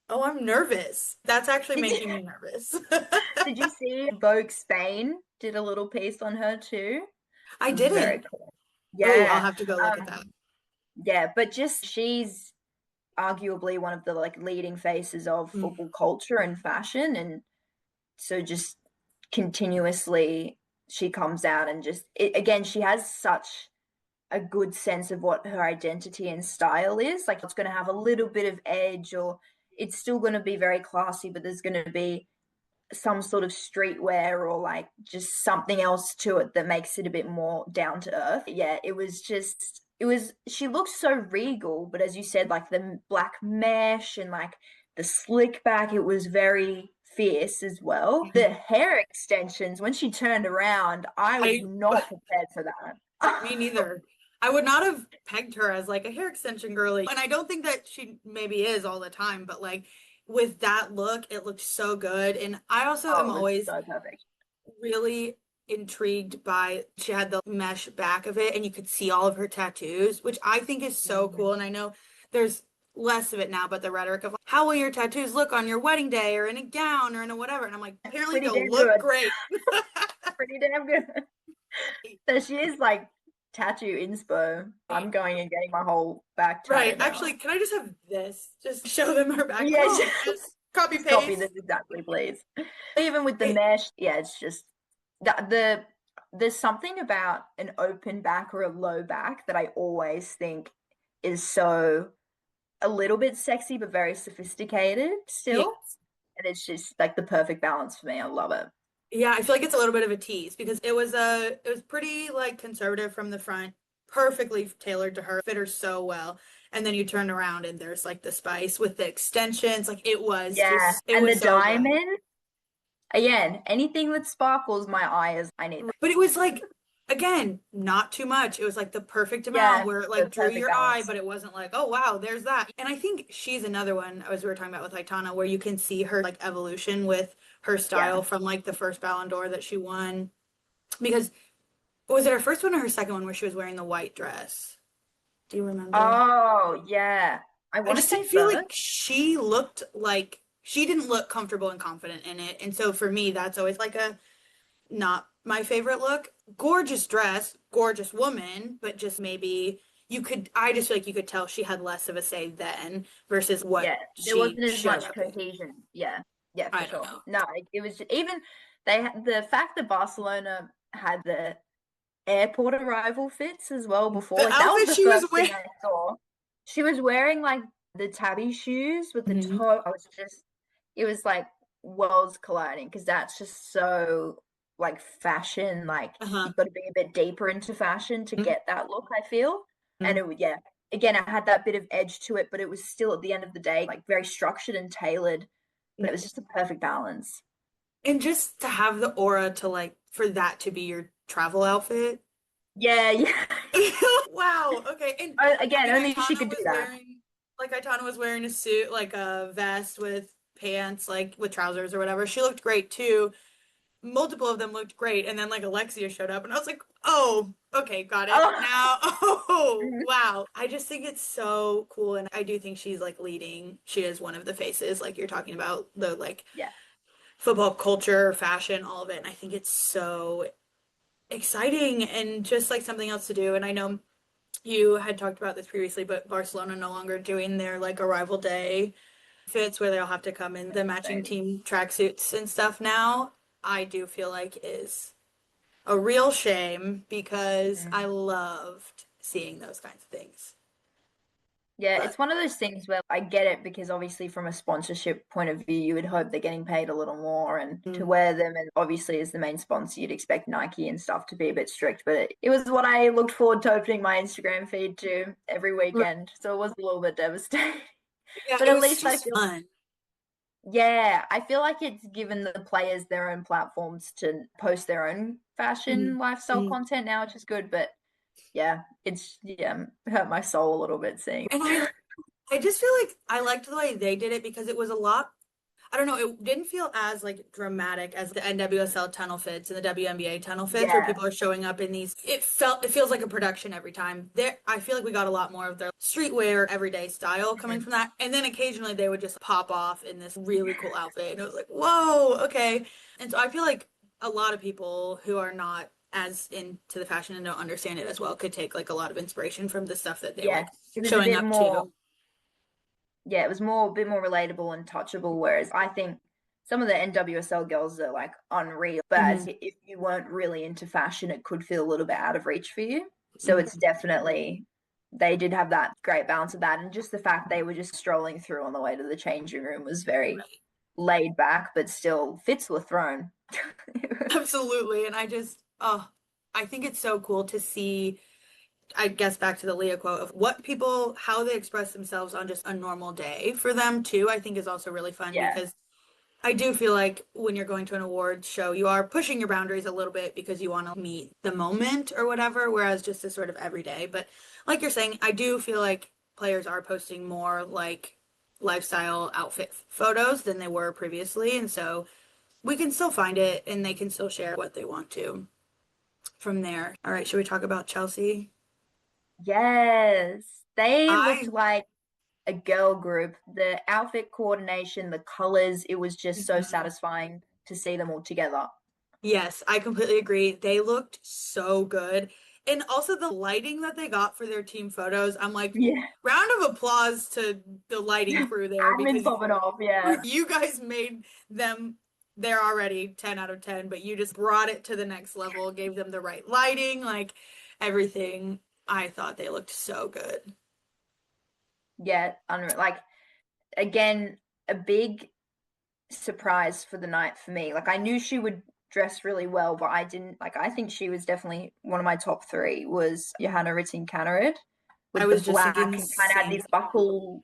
oh, I'm nervous. That's actually Did you, making me nervous. did you see Vogue Spain did a little piece on her too? I Very didn't. cool. Oh, I'll Yeah. have to go look at that. Um, yeah, but just she's arguably one of the like leading faces of Mm. football culture and fashion, and so just continuously she comes out and just again she has such a good sense of what her identity and style is. Like it's going to have a little bit of edge, or it's still going to be very classy, but there's going to be some sort of streetwear or like just something else to it that makes it a bit more down to earth. Yeah, she looked so regal, but as you said, like the black mesh and like the slick back, it was very fierce as well. The Mhm. hair extensions, when she turned around, I was I not prepared for that. Me neither. I would not have pegged her as like a hair extension girly. And I don't think that she maybe is all the time, but like with that look, it looked so good. And I also Oh, am it was always so perfect. really intrigued by she had the mesh back of it and you could see all of her tattoos, which I think is so Mhm. cool. And I know there's less of it now, but the rhetoric of how will your tattoos look on your wedding day or in a gown or in a whatever. And I'm like, apparently Pretty they'll damn look good. great. Pretty damn good. So she is like tattoo inspo. I'm going and getting my whole back Right. tatted now. Actually, can I just have this? Just show them her back. Yes, Just copy just copy paste. this exactly, please. Even with the It, mesh, yeah, it's just the there's something about an open back or a low back that I always think is so a little bit sexy but very sophisticated yeah. still. And it's just like the perfect balance for me. I love it. Yeah, I feel like it's a little bit of a tease because it was pretty like conservative from the front, perfectly tailored to her, fit her so well. And then you turn around and there's like the spice with the extensions. Like Yeah. it And the was so good. diamond, again, anything that sparkles my eye is I need that. But it was like, again, not too much. It was like the perfect amount Yeah, where it the like drew perfect your eye, balance. but it wasn't like, oh wow, there's that. And I think she's another one, as we were talking about with Aitana, where you can see her like evolution with her Yeah. style from like the first Ballon d'Or that she won. Because was it her first one or her second one where she was wearing the white dress? Do you remember? Oh, yeah. I I want to just say didn't feel like first. she looked like she didn't look comfortable and confident in it. And so for me, that's always like a not my favorite look. Gorgeous dress, gorgeous woman, but just maybe I just feel like you could tell she had less of a say then versus what Yeah, there she wasn't as showed much up in. cohesion. Yeah, yeah, for I don't sure. know. No, it was even the fact that Barcelona had the airport arrival fits as well before. The Like that was outfit the she was first wearing. thing I saw. She was wearing like the tabby shoes with the Mhm. toe. I was just, it was like worlds colliding because that's just so like fashion. Like Uh-huh. you've got to be a bit deeper into fashion to get that look, I feel. And Mhm. yeah, again, it had that bit of edge to it, but it was still at the end of the day like very structured and tailored. But it was just a perfect balance. And just to have the aura to like for that to be your travel outfit. Yeah, yeah. Wow. Okay. And I Again, mean, only she could do that. Aitana was wearing a suit, like a vest with pants, like with trousers or whatever. She looked great too. Multiple of them looked great. And then like Alexia showed up and I was like, oh, okay, got it Oh, now. Oh, wow. I just think it's so cool. And I do think she's like leading. She is one of the faces, like you're talking about the like yeah. football culture, fashion, all of it. And I think it's so exciting and just like something else to do. And I know you had talked about this previously, but Barcelona no longer doing their like arrival day fits where they'll have to come in the matching Same. team tracksuits and stuff now. I do feel like is a real shame because I Mhm. loved seeing those kinds of things. Yeah, But it's one of those things where I get it because obviously from a sponsorship point of view, you would hope they're getting paid a little more and to mm, wear them. And obviously, as the main sponsor, you'd expect Nike and stuff to be a bit strict. But it was what I looked forward to opening my Instagram feed to every weekend. So it was a little bit devastating. yeah, But it at was least I just feel, fun. yeah, I feel like it's given the players their own platforms to post their own Mhm. fashion lifestyle Mhm. content now, which is good. But yeah, it's hurt my soul a little bit seeing. And I just feel like I liked the way they did it because it was a lot. I don't know, it didn't feel as like dramatic as the NWSL tunnel fits and the WNBA tunnel fits where Yeah. people are showing up in these. It feels like a production every time. There, I feel like we got a lot more of their streetwear, everyday style coming Mhm. from that. And then occasionally they would just pop off in this really cool outfit. And it was like, whoa, okay. And so I feel like a lot of people who are not as into the fashion and don't understand it as well could take like a lot of inspiration from the stuff that they were Yeah. like It was a showing bit up more, to. yeah, it was more a bit more relatable and touchable. Whereas I think some of the NWSL girls are like unreal. But Hmm. if you weren't really into fashion, it could feel a little bit out of reach for you. So Hmm. it's definitely they did have that great balance of that. And just the fact they were just strolling through on the way to the changing room was very Right. laid back, but still fits were thrown. Absolutely. And I think it's so cool to see, I guess back to the Leah quote of what people, how they express themselves on just a normal day for them too, I think is also really fun Yeah. because I do feel like when you're going to an awards show, you are pushing your boundaries a little bit because you want to meet the moment or whatever, whereas just this sort of everyday. But like you're saying, I do feel like players are posting more like lifestyle outfit photos than they were previously. And so we can still find it and they can still share what they want to from there. All right, should we talk about Chelsea? Yes. They looked I like a girl group. The outfit coordination, the colors, it was just so Mhm. satisfying to see them all together. Yes, I completely agree. They looked so good. And also the lighting that they got for their team photos, I'm like, Yeah. round of applause to the lighting crew there Admin because popping off, yeah. you guys made them, they're already 10 out of 10, but you just brought it to the next level, gave them the right lighting, like everything. I thought they looked so good. Yeah, unreal. Like again, a big surprise for the night for me. Like I knew she would dress really well, but I didn't like I think she was definitely one of my top three was Johanna Rytting Kaneryd I with the was just thinking black the and kind of had same this thing. buckle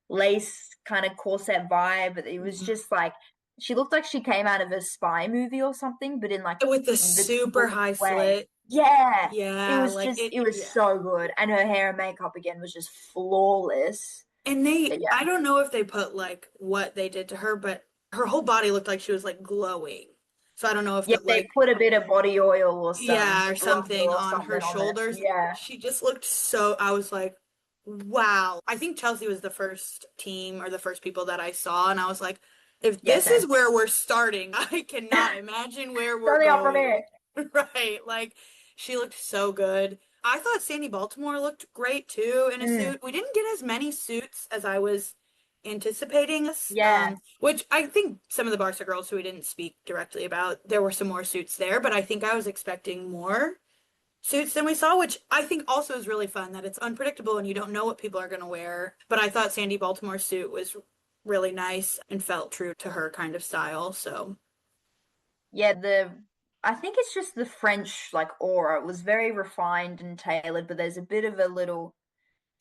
lace kind of corset vibe. It was Mhm. just like she looked like she came out of a spy movie or something, but in like With the the super coolest high way. slit. Yeah, Yeah, like it was yeah. so good, and her hair and makeup again was just flawless. And But they, yeah, I don't know if they put like what they did to her, but her whole body looked like she was like glowing. So I don't know if yeah, that they like, put a bit of body oil or some yeah, or bronzer something or on her something on it. shoulders. Yeah, She just looked so, I was like, wow. I think Chelsea was the first team or the first people that I saw, and I was like, if yeah, this same. is where we're starting, I cannot imagine where It's we're only up from going. here. Right. Like, she looked so good. I thought Sandy Baltimore looked great too in a Mm, suit. We didn't get as many suits as I was anticipating, yeah, which I think some of the Barca girls who we didn't speak directly about, there were some more suits there, but I think I was expecting more suits than we saw, which I think also is really fun that it's unpredictable and you don't know what people are going to wear. But I thought Sandy Baltimore's suit was really nice and felt true to her kind of style. So, yeah. The I think it's just the French like aura. It was very refined and tailored, but there's a bit of a little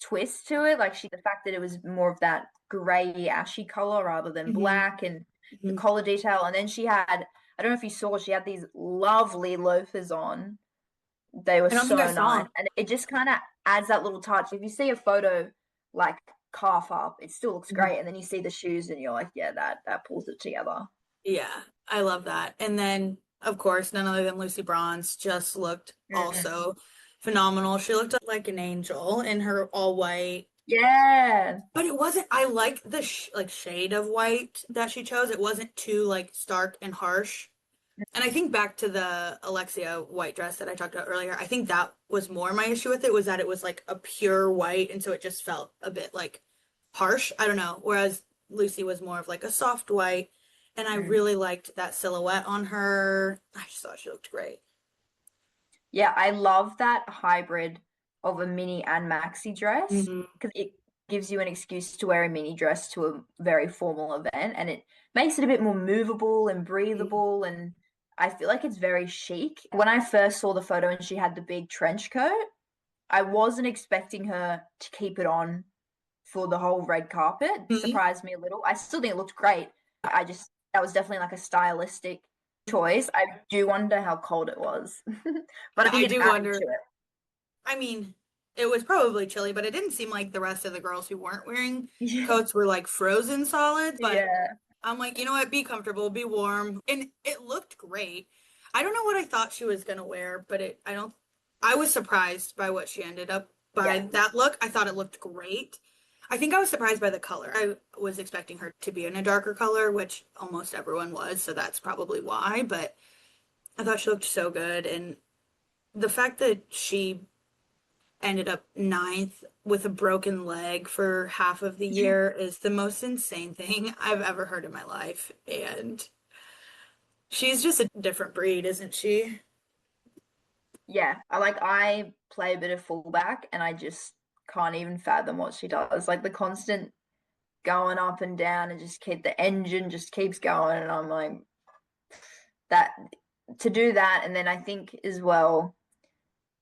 twist to it. Like the fact that it was more of that grey ashy color rather than mhm, black, and the mhm. collar detail. And then she had I don't know if you saw, she had these lovely loafers on. They were I don't think I so saw nice, them. and it just kind of adds that little touch. If you see a photo like calf up, it still looks Mhm. great, and then you see the shoes, and you're like, yeah, that pulls it together. Yeah, I love that. And then, of course, none other than Lucy Bronze just looked Mm. also phenomenal. She looked like an angel in her all white. Yeah. But it wasn't, I like the sh like shade of white that she chose. It wasn't too like stark and harsh. And I think back to the Alexia white dress that I talked about earlier, I think that was more my issue with it was that it was like a pure white, and so it just felt a bit like harsh. I don't know. Whereas Lucy was more of like a soft white, and I Mm. really liked that silhouette on her. I just thought she looked great. Yeah, I love that hybrid of a mini and maxi dress Hmm. because it gives you an excuse to wear a mini dress to a very formal event, and it makes it a bit more movable and breathable, and I feel like it's very chic. When I first saw the photo and she had the big trench coat, I wasn't expecting her to keep it on for the whole red carpet. Hmm. Surprised me a little. I still think it looked great. I just that was definitely like a stylistic choice. I do wonder how cold it was, but I I think it do added wonder. to it. I mean, it was probably chilly, but it didn't seem like the rest of the girls who weren't wearing Yeah. coats were like frozen solid. But Yeah. I'm like, you know what? Be comfortable, be warm. And it looked great. I don't know what I thought she was gonna wear, but I was surprised by what she ended up by Yeah. that look. I thought it looked great. I think I was surprised by the color. I was expecting her to be in a darker color, which almost everyone was, so that's probably why, but I thought she looked so good. And the fact that she ended up ninth with a broken leg for half of the year is the most insane thing I've ever heard in my life. And she's just a different breed, isn't she? Yeah, I play a bit of fullback and I just can't even fathom what she does. Like the constant going up and down and just keep the engine just keeps going and I'm like that to do that and then I think as well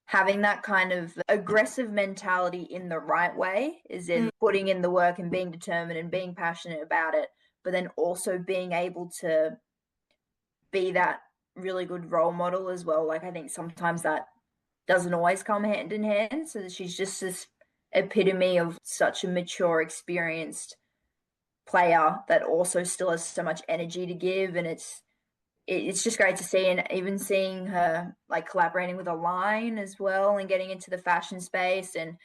having that kind of aggressive mentality in the right way is Mm, in putting in the work and being determined and being passionate about it, but then also being able to be that really good role model as well. Like I think sometimes that doesn't always come hand in hand. So that she's just this epitome of such a mature, experienced player that also still has so much energy to give, and it's just great to see. And even seeing her like collaborating with a line as well, and getting into the fashion space and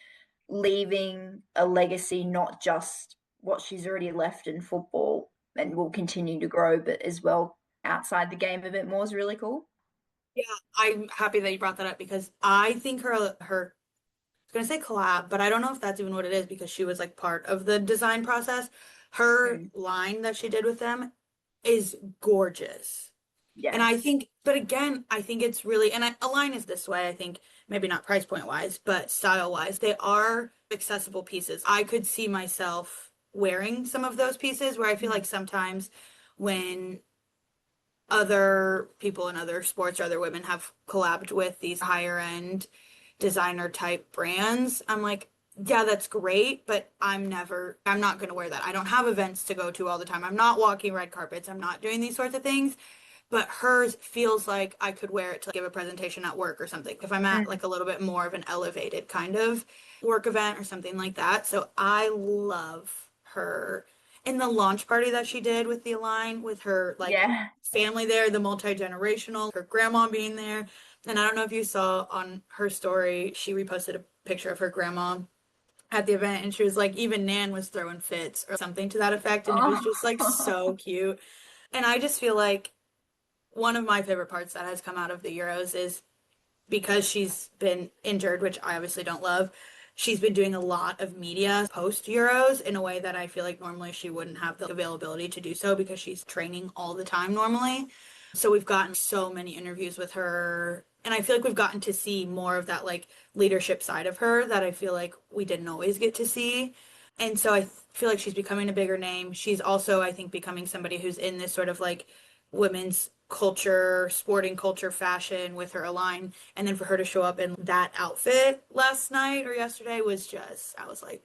leaving a legacy, not just what she's already left in football and will continue to grow, but as well outside the game a bit more is really cool. yeah, I'm happy that you brought that up because I think I was gonna say collab, but I don't know if that's even what it is because she was like part of the design process. Her Mm, line that she did with them is gorgeous. And yeah. I think, but again, I think it's really, and a line is this way, I think, maybe not price point wise, but style wise, they are accessible pieces. I could see myself wearing some of those pieces where I feel Mm. like sometimes when other people in other sports or other women have collabed with these higher end designer type brands, I'm like, yeah, that's great, but I'm not going to wear that. I don't have events to go to all the time. I'm not walking red carpets. I'm not doing these sorts of things. But hers feels like I could wear it to give a presentation at work or something. If I'm at Mm. like a little bit more of an elevated kind of work event or something like that. So I love her. In the launch party that she did with the Align, with her like Yeah. family there, the multi-generational, her grandma being there. And I don't know if you saw on her story, she reposted a picture of her grandma at the event and she was like, even Nan was throwing fits or something to that effect. And it was just like so Oh. cute. And I just feel like one of my favorite parts that has come out of the Euros is because she's been injured, which I obviously don't love. She's been doing a lot of media post Euros in a way that I feel like normally she wouldn't have the availability to do so because she's training all the time normally. So we've gotten so many interviews with her, and I feel like we've gotten to see more of that like leadership side of her that I feel like we didn't always get to see. And so I feel like she's becoming a bigger name. She's also, I think, becoming somebody who's in this sort of like women's culture, sporting culture, fashion with her Align. And then for her to show up in that outfit last night or yesterday was just, I was like,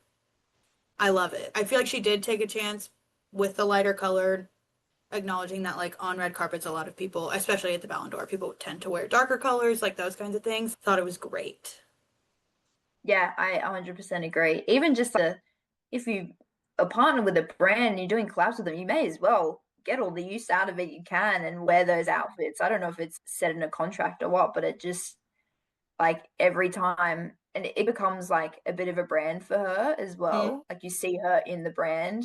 I love it. I feel like she did take a chance with the lighter colored, acknowledging that like on red carpets, a lot of people, especially at the Ballon d'Or, people tend to wear darker colors, like those kinds of things. Thought it was great. Yeah, I 100% agree. Even just if you are partnered with a brand and you're doing collabs with them, you may as well get all the use out of it you can and wear those outfits. I don't know if it's set in a contract or what, but it just like every time and it becomes like a bit of a brand for her as Mm. well. Like you see her in the brand,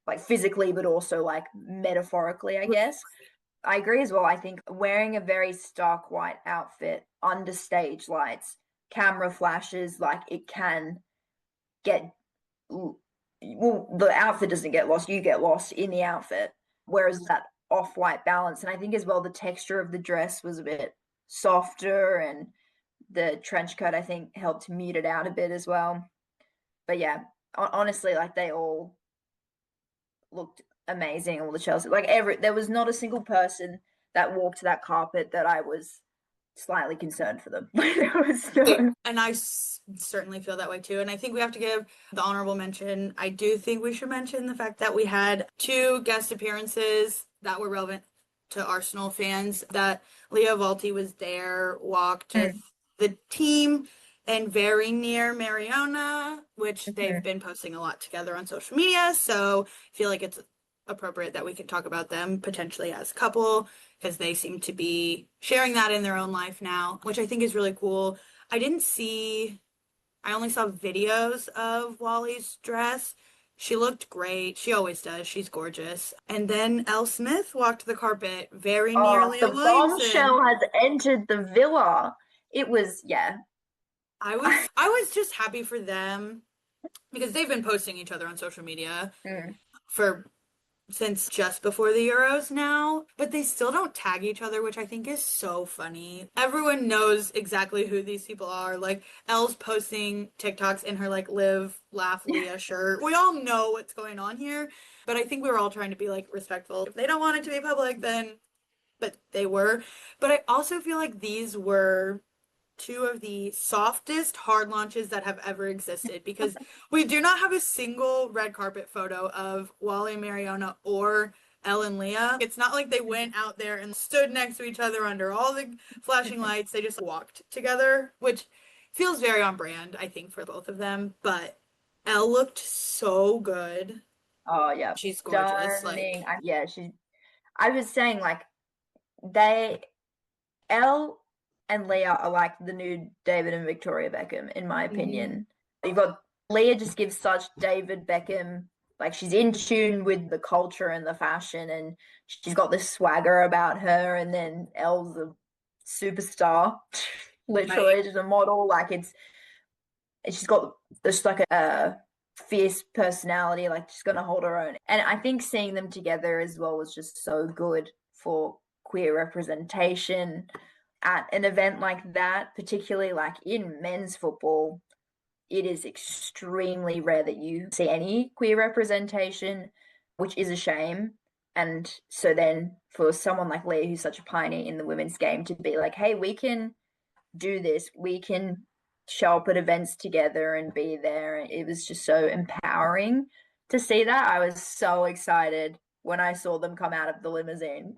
like physically, but also like metaphorically, I guess. I agree as well. I think wearing a very stark white outfit under stage lights, camera flashes, like it can get well, the outfit doesn't get lost, you get lost in the outfit. Whereas that off white balance, and I think as well the texture of the dress was a bit softer, and the trench coat I think helped mute it out a bit as well. But yeah, honestly, like they all looked amazing. All the Chelsea, like every there was not a single person that walked that carpet that I was slightly concerned for them. There was Yeah. no. And certainly feel that way too. And I think we have to give the honorable mention. I do think we should mention the fact that we had two guest appearances that were relevant to Arsenal fans. That Leo Valti was there, walked with Mm, the team, and very near Mariona, which they've mhm. been posting a lot together on social media. So I feel like it's appropriate that we can talk about them potentially as a couple because they seem to be sharing that in their own life now, which I think is really cool. I didn't see, I only saw videos of Wally's dress. She looked great. She always does. She's gorgeous. And then Elle Smith walked the carpet very Oh, nearly a the Williamson. bombshell has entered the villa. It was, yeah. I was just happy for them because they've been posting each other on social media Mm. for since just before the Euros now, but they still don't tag each other, which I think is so funny. Everyone knows exactly who these people are. Like Elle's posting TikToks in her like Live, Laugh, Leah shirt. We all know what's going on here, but I think we were all trying to be like respectful. If they don't want it to be public, then but they were. But I also feel like these were two of the softest hard launches that have ever existed because we do not have a single red carpet photo of Wally and Mariona or Elle and Leah. It's not like they went out there and stood next to each other under all the flashing lights. They just walked together, which feels very on brand, I think, for both of them. But Elle looked so good. Oh, yeah. She's gorgeous. Stunning. Yeah, I was saying, like, they, Elle and Leah are like the new David and Victoria Beckham, in my Mhm. opinion. You've got Leah just gives such David Beckham, like she's in tune with the culture and the fashion, and she's got this swagger about her. And then Elle's a superstar, Right. literally just a model. Like she's got just like a fierce personality, like she's gonna hold her own. And I think seeing them together as well was just so good for queer representation at an event like that, particularly like in men's football. It is extremely rare that you see any queer representation, which is a shame. And so then for someone like Leah, who's such a pioneer in the women's game, to be like, hey, we can do this, we can show up at events together and be there. It was just so empowering to see that. I was so excited when I saw them come out of the limousine.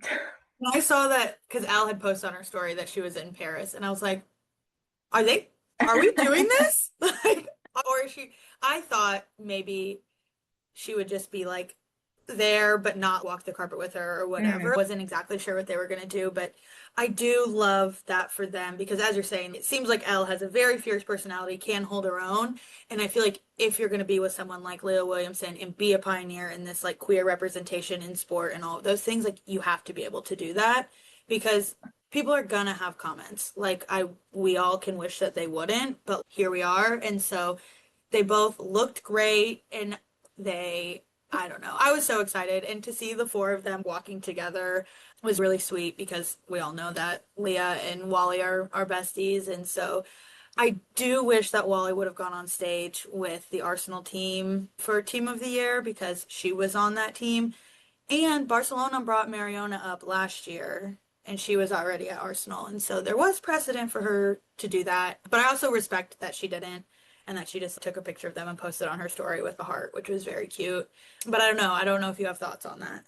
I saw that because Al had posted on her story that she was in Paris, and I was like, are they, are we doing this? Like, or is she, I thought maybe she would just be like there, but not walk the carpet with her or Mm. whatever. Wasn't exactly sure what they were going to do, but I do love that for them because as you're saying, it seems like Elle has a very fierce personality, can hold her own. And I feel like if you're going to be with someone like Leah Williamson and be a pioneer in this like queer representation in sport and all of those things, like you have to be able to do that because people are gonna have comments. Like we all can wish that they wouldn't, but here we are. And so they both looked great and they, I don't know. I was so excited. And to see the four of them walking together was really sweet because we all know that Leah and Wally are besties. And so I do wish that Wally would have gone on stage with the Arsenal team for Team of the Year because she was on that team. And Barcelona brought Mariona up last year, and she was already at Arsenal. And so there was precedent for her to do that. But I also respect that she didn't, and that she just took a picture of them and posted on her story with a heart, which was very cute. But I don't know. I don't know if you have thoughts on that.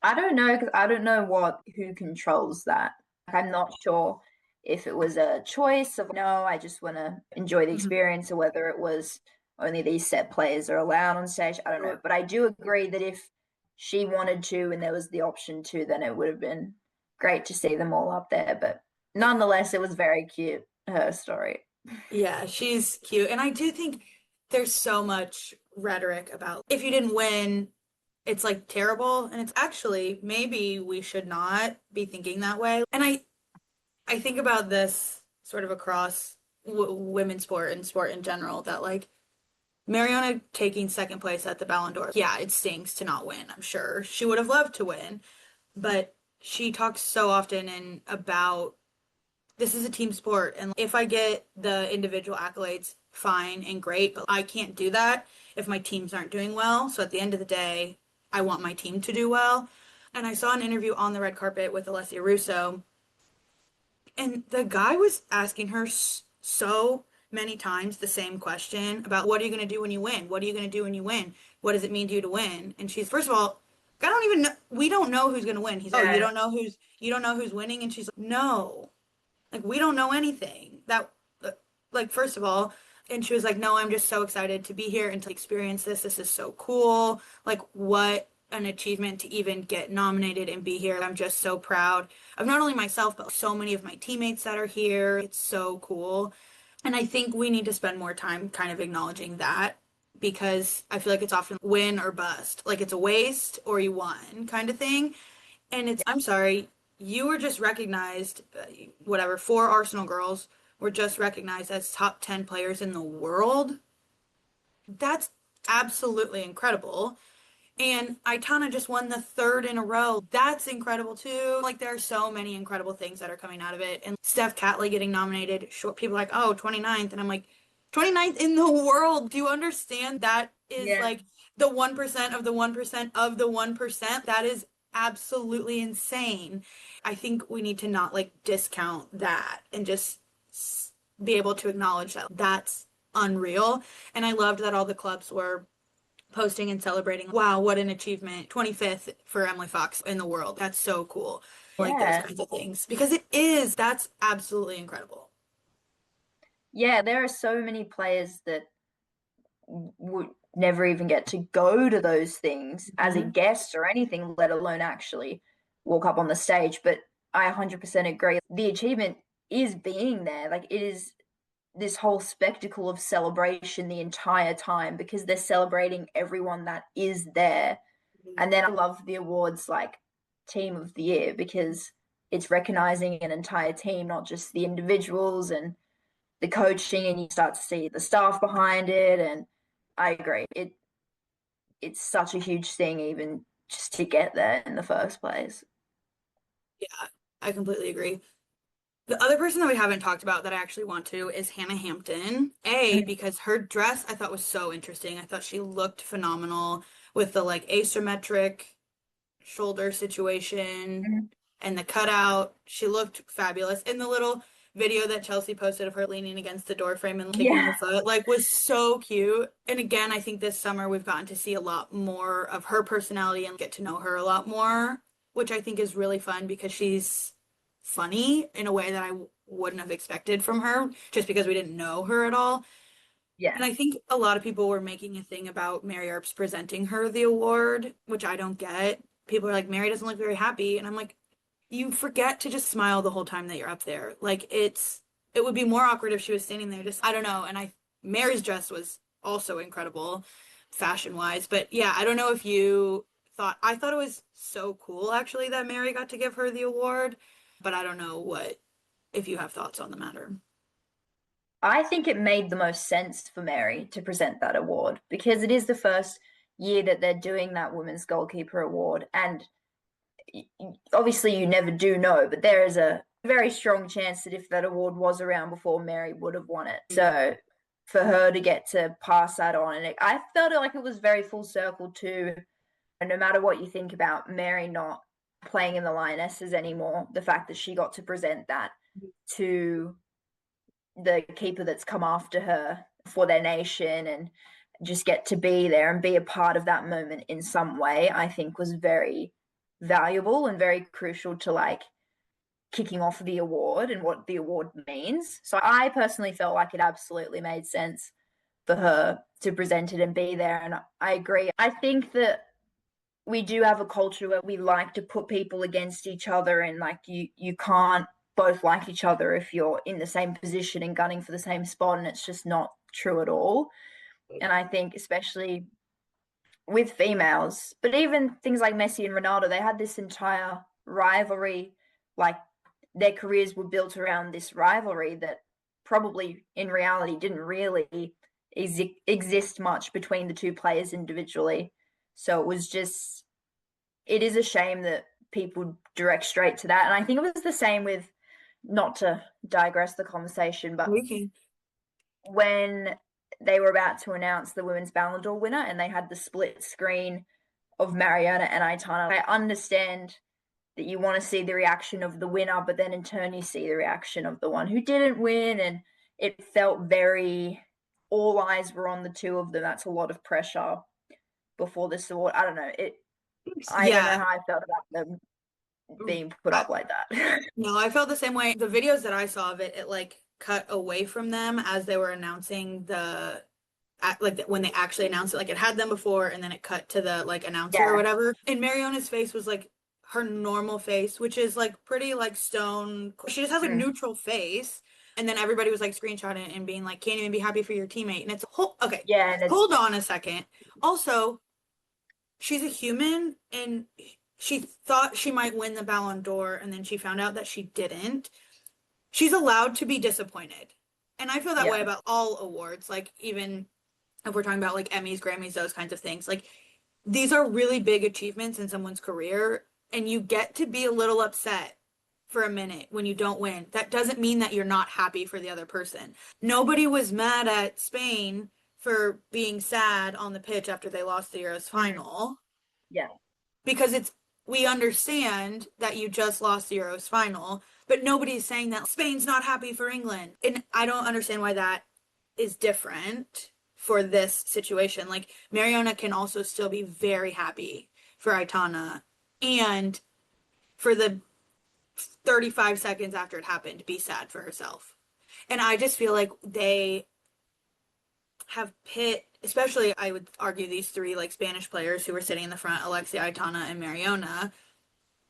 I don't know because I don't know who controls that. I'm not sure if it was a choice of no, I just want to enjoy the Mhm. experience, or whether it was only these set players are allowed on stage. I don't know, but I do agree that if she wanted to and there was the option to, then it would have been great to see them all up there. But nonetheless, it was very cute. Her story. Yeah, she's cute. And I do think there's so much rhetoric about if you didn't win, it's like terrible. And it's actually maybe we should not be thinking that way. And I think about this sort of across women's sport and sport in general that like Mariona taking second place at the Ballon d'Or. Yeah, it stings to not win, I'm sure. She would have loved to win, but she talks so often and about this is a team sport and if I get the individual accolades fine and great, but I can't do that if my teams aren't doing well. So at the end of the day, I want my team to do well. And I saw an interview on the red carpet with Alessia Russo and the guy was asking her so many times the same question about what are you going to do when you win? What are you going to do when you win? What does it mean to you to win? And she's, first of all, I don't even know, we don't know who's going to win. He's, oh, Yeah. you don't know who's winning? And she's like, no, like, we don't know anything. Like, first of all, and she was like, no, I'm just so excited to be here and to experience this. This is so cool. Like, what? an achievement to even get nominated and be here. I'm just so proud of not only myself, but so many of my teammates that are here. It's so cool. And I think we need to spend more time kind of acknowledging that because I feel like it's often win or bust. Like it's a waste or you won kind of thing. And I'm sorry, you were just recognized, whatever, 4 Arsenal girls were just recognized as top 10 players in the world. That's absolutely incredible. And Aitana just won the third in a row. That's incredible too. Like there are so many incredible things that are coming out of it. And Steph Catley getting nominated, short people are like, oh, 29th. And I'm like, 29th in the world. Do you understand that is Yeah. like the 1% of the 1% of the 1%? That is absolutely insane. I think we need to not like discount that and just be able to acknowledge that that's unreal. And I loved that all the clubs were posting and celebrating. Wow, what an achievement. 25th for Emily Fox in the world. That's so cool. Like those Yeah. kinds of things because it is. That's absolutely incredible. Yeah, there are so many players that would never even get to go to those things as a Mhm. guest or anything, let alone actually walk up on the stage. But I 100% agree. The achievement is being there. Like it is this whole spectacle of celebration the entire time because they're celebrating everyone that is there. And then I love the awards like Team of the Year because it's recognizing an entire team, not just the individuals and the coaching, and you start to see the staff behind it. And I agree. It's such a huge thing even just to get there in the first place. Yeah, I completely agree. The other person that we haven't talked about that I actually want to is Hannah Hampton. Because her dress I thought was so interesting. I thought she looked phenomenal with the like asymmetric shoulder situation Mhm. and the cutout. She looked fabulous. And the little video that Chelsea posted of her leaning against the door frame and kicking her Yeah. foot, like, was so cute. And again, I think this summer we've gotten to see a lot more of her personality and get to know her a lot more, which I think is really fun because she's funny in a way that I wouldn't have expected from her just because we didn't know her at all. And Yeah. I think a lot of people were making a thing about Mary Earps presenting her the award, which I don't get. People are like, Mary doesn't look very happy. And I'm like, you forget to just smile the whole time that you're up there. Like it would be more awkward if she was standing there just I don't know. And I Mary's dress was also incredible fashion wise. But yeah, I don't know if you thought I thought it was so cool actually that Mary got to give her the award, but I don't know what if you have thoughts on the matter. I think it made the most sense for Mary to present that award because it is the first year that they're doing that Women's Goalkeeper Award. And obviously, you never do know, but there is a very strong chance that if that award was around before, Mary would have won it. So for her to get to pass that on, and I felt like it was very full circle too. And no matter what you think about Mary not playing in the Lionesses anymore, the fact that she got to present that to the keeper that's come after her for their nation and just get to be there and be a part of that moment in some way, I think was very valuable and very crucial to like kicking off the award and what the award means. So I personally felt like it absolutely made sense for her to present it and be there. And I agree. I think that we do have a culture where we like to put people against each other and like you can't both like each other if you're in the same position and gunning for the same spot, and it's just not true at all. And I think especially with females, but even things like Messi and Ronaldo, they had this entire rivalry, like their careers were built around this rivalry that probably in reality didn't really exist much between the two players individually. So it was just, it is a shame that people direct straight to that. And I think it was the same with, not to digress the conversation, but We can. when they were about to announce the women's Ballon d'Or winner and they had the split screen of Mariana and Aitana, I understand that you want to see the reaction of the winner, but then in turn you see the reaction of the one who didn't win. And it felt very, all eyes were on the two of them. That's a lot of pressure before this award. I don't know. I don't know Yeah. how I felt about them being put I, up like that. no, I felt the same way. The videos that I saw of it, it like cut away from them as they were announcing the like when they actually announced it, like it had them before and then it cut to the like announcer or Yeah. whatever. And Mariona's face was like her normal face, which is like pretty like stone. She just has a Mm. neutral face. And then everybody was like screenshotting it and being like, can't even be happy for your teammate. And it's whole okay, Yeah, and it's hold on a second. Also, she's a human and she thought she might win the Ballon d'Or and then she found out that she didn't. She's allowed to be disappointed. And I feel that yeah, way about all awards, like even if we're talking about like Emmys, Grammys, those kinds of things. Like these are really big achievements in someone's career, and you get to be a little upset for a minute when you don't win. That doesn't mean that you're not happy for the other person. Nobody was mad at Spain for being sad on the pitch after they lost the Euros mm, final yeah, because it's we understand that you just lost the Euros final, but nobody's saying that Spain's not happy for England. And I don't understand why that is different for this situation. Like Mariona can also still be very happy for Aitana and for the 35 seconds after it happened be sad for herself. And I just feel like they have pit, especially I would argue these three like Spanish players who were sitting in the front, Alexia, Aitana, and Mariona,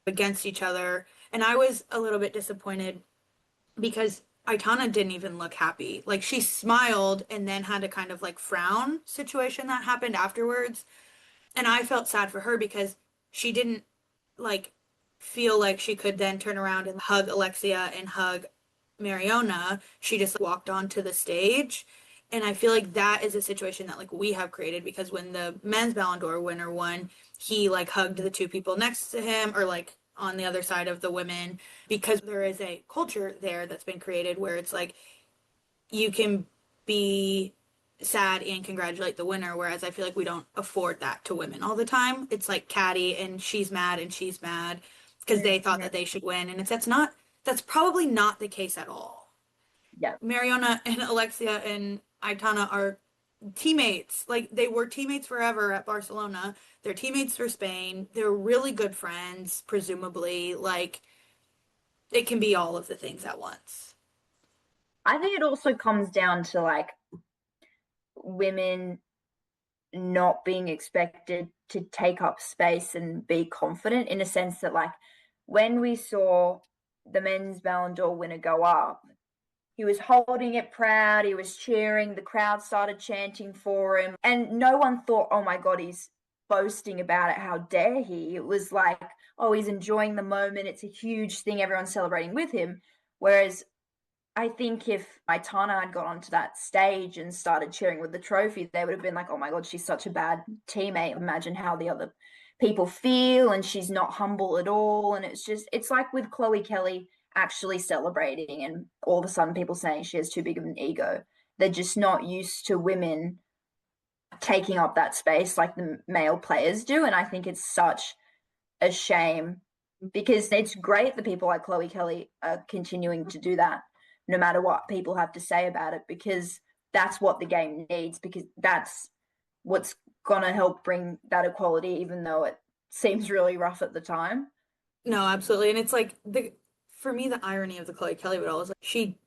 against each other. And I was a little bit disappointed because Aitana didn't even look happy. Like she smiled and then had a kind of like frown situation that happened afterwards. And I felt sad for her because she didn't like feel like she could then turn around and hug Alexia and hug Mariona. She just walked onto the stage. And I feel like that is a situation that like we have created because when the men's Ballon d'Or winner won, he like hugged the two people next to him or like on the other side of the women because there is a culture there that's been created where it's like you can be sad and congratulate the winner, whereas I feel like we don't afford that to women all the time. It's like catty and she's mad because they thought mm, that they should win, and it's that's probably not the case at all. yeah. Mariona and Alexia and Aitana are teammates. Like they were teammates forever at Barcelona. They're teammates for Spain. They're really good friends, presumably. Like it can be all of the things at once. I think it also comes down to like women not being expected to take up space and be confident in a sense that like when we saw the men's Ballon d'Or winner go up, he was holding it proud, he was cheering, the crowd started chanting for him, and no one thought, oh my God, he's boasting about it, how dare he? It was like, oh, he's enjoying the moment, it's a huge thing, everyone's celebrating with him. Whereas I think if Aitana had got onto that stage and started cheering with the trophy, they would have been like, oh my God, she's such a bad teammate. Imagine how the other people feel, and she's not humble at all. And it's like with Chloe Kelly actually celebrating, and all of a sudden people saying she has too big of an ego. They're just not used to women taking up that space like the male players do. And I think it's such a shame because it's great that people like Chloe Kelly are continuing to do that no matter what people have to say about it, because that's what the game needs, because that's what's going to help bring that equality, even though it seems really rough at the time. No, absolutely. And it's like the for me the irony of the Chloe Kelly but all is like she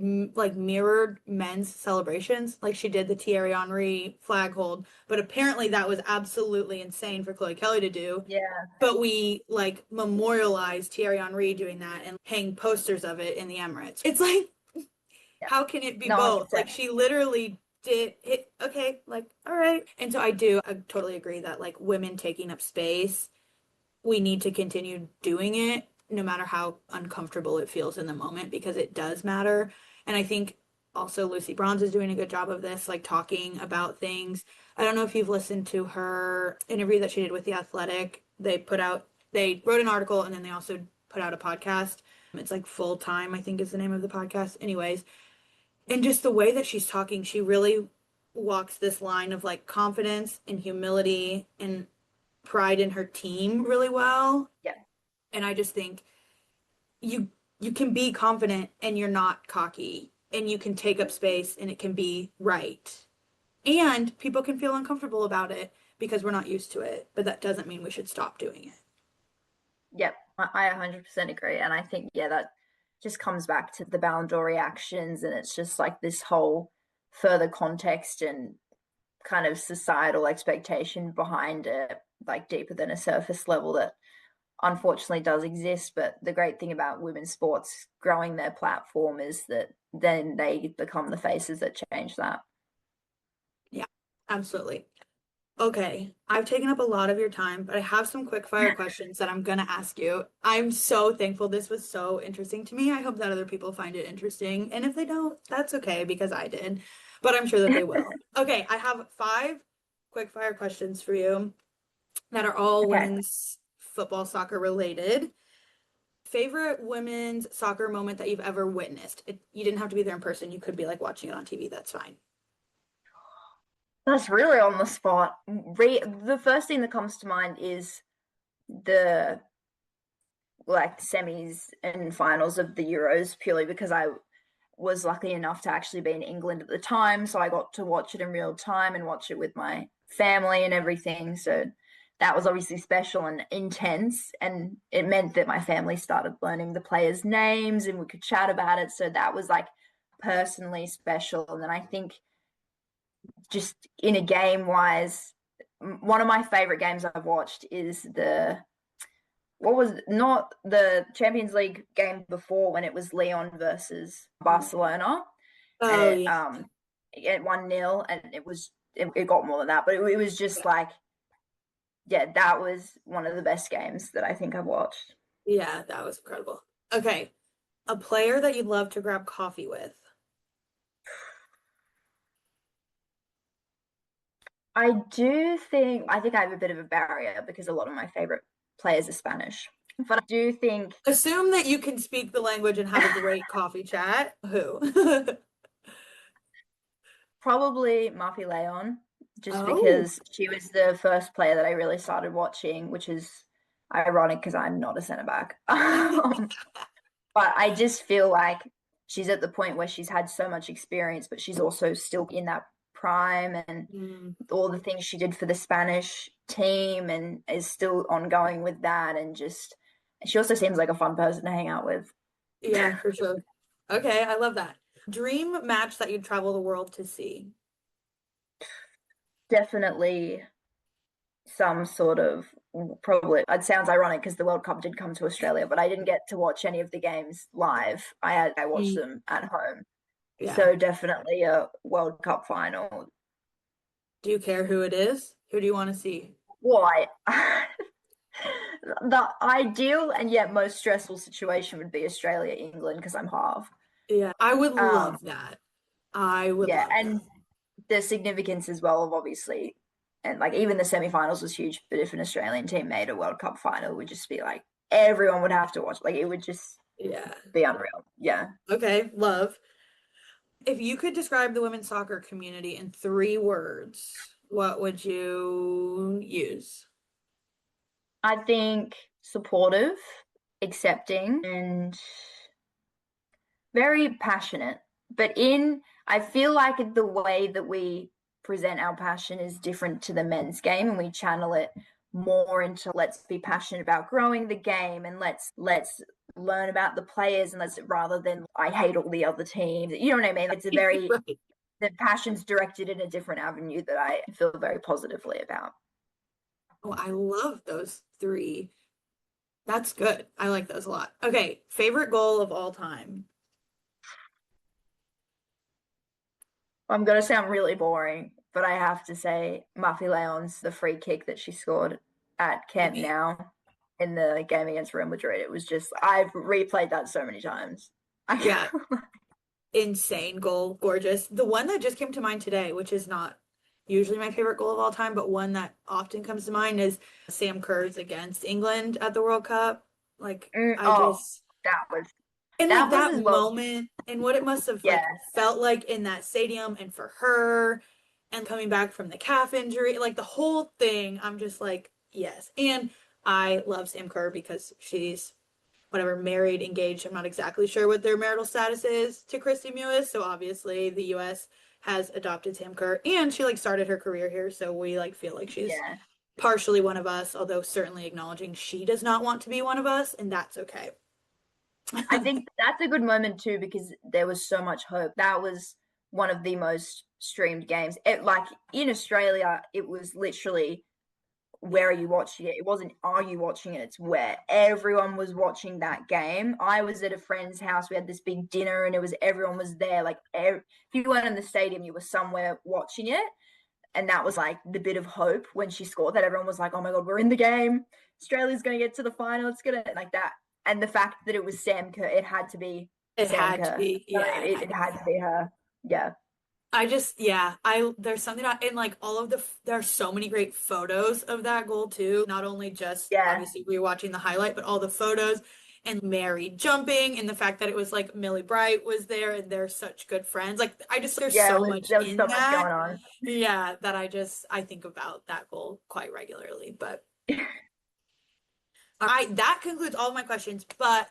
like mirrored men's celebrations. Like she did the Thierry Henry flag hold, but apparently that was absolutely insane for Chloe Kelly to do. Yeah, But we like memorialized Thierry Henry doing that and hang posters of it in the Emirates. It's like yeah, how can it be no, both? Like 100%. she literally did it. Okay, like all right. And so I totally agree that like women taking up space we need to continue doing it no matter how uncomfortable it feels in the moment because it does matter. And I think also Lucy Bronze is doing a good job of this, like talking about things. I don't know if you've listened to her interview that she did with The Athletic. They wrote an article and then they also put out a podcast. It's like Full Time, I think is the name of the podcast. Anyways, and just the way that she's talking, she really walks this line of like confidence and humility and pride in her team really well. Yeah, And I just think you you can be confident and you're not cocky and you can take up space and it can be right. And people can feel uncomfortable about it because we're not used to it, but that doesn't mean we should stop doing it. yeah, I 100% agree. And I think, yeah, that just comes back to the Ballon d'Or reactions. And it's just like this whole further context and kind of societal expectation behind it, like deeper than a surface level that unfortunately does exist. But the great thing about women's sports growing their platform is that then they become the faces that change that. Yeah, absolutely. Okay, I've taken up a lot of your time, but I have some quick fire questions that I'm gonna ask you. I'm so thankful this was so interesting to me. I hope that other people find it interesting. And if they don't, that's okay because I did, but I'm sure that they will. Okay, I have five quick fire questions for you that are all Okay. women's football, soccer related. Favorite women's soccer moment that you've ever witnessed? You didn't have to be there in person. You could be like watching it on TV. That's fine. That's really on the spot. The first thing that comes to mind is the like semis and finals of the Euros, purely because I was lucky enough to actually be in England at the time, so I got to watch it in real time and watch it with my family and everything. So that was obviously special and intense, and it meant that my family started learning the players' names and we could chat about it. So that was like personally special. And then I think just in a game wise, one of my favorite games I've watched is the what was not the Champions League game before when it was Leon versus Barcelona, and Oh yeah. it 1-0, and it got more than that, but it was just like, yeah, that was one of the best games that I think I've watched. Yeah, that was incredible. Okay, a player that you'd love to grab coffee with. I think I have a bit of a barrier because a lot of my favorite players are Spanish, but I do think Assume that you can speak the language and have a great coffee chat. Who? probably Mafi Leon, just Oh, because she was the first player that I really started watching, which is ironic because I'm not a centre back. But I just feel like she's at the point where she's had so much experience, but she's also still in that prime, and mm, all the things she did for the Spanish team and is still ongoing with that. And just, she also seems like a fun person to hang out with. yeah, for sure. Okay, I love that. Dream match that you'd travel the world to see. Definitely some sort of, probably it sounds ironic because the World Cup did come to Australia, but I didn't get to watch any of the games live. I watched Mm, them at home. yeah. So definitely a World Cup final. Do you care who it is? Who do you want to see? Why? The ideal and yet most stressful situation would be Australia England because I'm half. Yeah, I would Um, love that. I would yeah, love that. and the significance as well of obviously, and like even the semi-finals was huge. But if an Australian team made a World Cup final, it would just be like everyone would have to watch. Like it would just Yeah. be unreal. Yeah, Okay, love. If you could describe the women's soccer community in three words, what would you use? I think supportive, accepting, and very passionate. But I feel like the way that we present our passion is different to the men's game, and we channel it more into let's be passionate about growing the game, and let's learn about the players, and let's, rather than I hate all the other teams. You know what I mean? It's a very, Right. the passion's directed in a different avenue that I feel very positively about. Oh, I love those three. That's good. I like those a lot. Okay, favorite goal of all time. I'm gonna sound really boring, but I have to say Muffy Leon's the free kick that she scored at Camp Okay. Now in the game against Real Madrid. It was just, I've replayed that so many times. I, Yeah, insane goal, gorgeous. The one that just came to mind today, which is not usually my favorite goal of all time, but one that often comes to mind is Sam Kerr's against England at the World Cup. Like, I oh, just that was and like that was that as well. moment and what it must have Yeah, like felt like in that stadium and for her and coming back from the calf injury, like the whole thing, I'm just like, yes. And I love Sam Kerr because she's whatever, married, engaged. I'm not exactly sure what their marital status is to Christy Mewis. So obviously the US has adopted Sam Kerr and she like started her career here. So we like feel like she's yeah. partially one of us, although certainly acknowledging she does not want to be one of us, and that's okay. I think that's a good moment too because there was so much hope. That was one of the most streamed games. Like in Australia, it was literally where are you watching it? It wasn't are you watching it? It's where everyone was watching that game. I was at a friend's house. We had this big dinner, and it was everyone was there. Like if you weren't in the stadium, you were somewhere watching it. And that was like the bit of hope when she scored that everyone was like, oh my God, we're in the game. Australia's going to get to the final. It's going to like that. And the fact that it was Sam Kerr, it had to be It Sam had to Kerr. be, yeah, it It had to be had to her. be her. Yeah. I just, yeah, there's something about, in like all of there are so many great photos of that goal too. Not only just Yeah. obviously rewatching the highlight, but all the photos and Mary jumping and the fact that it was like Millie Bright was there and they're such good friends. Like, I just, there's Yeah. so much There was in so much that. going on. Yeah, that I think about that goal quite regularly. But all right, that concludes all of my questions. But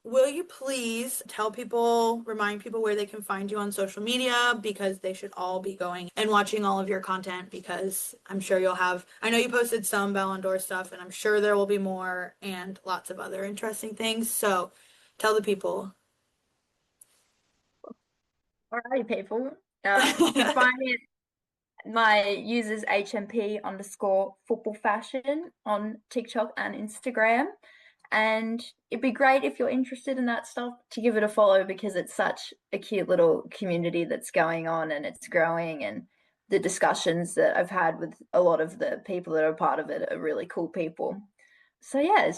will you please tell people, remind people where they can find you on social media because they should all be going and watching all of your content because I'm sure you'll have, I know you posted some Ballon d'Or stuff and I'm sure there will be more and lots of other interesting things. So tell the people. Alrighty, people. You can find me my users HMP underscore football fashion on TikTok and Instagram. And it'd be great if you're interested in that stuff to give it a follow because it's such a cute little community that's going on and it's growing. And the discussions that I've had with a lot of the people that are part of it are really cool people. So, yeah,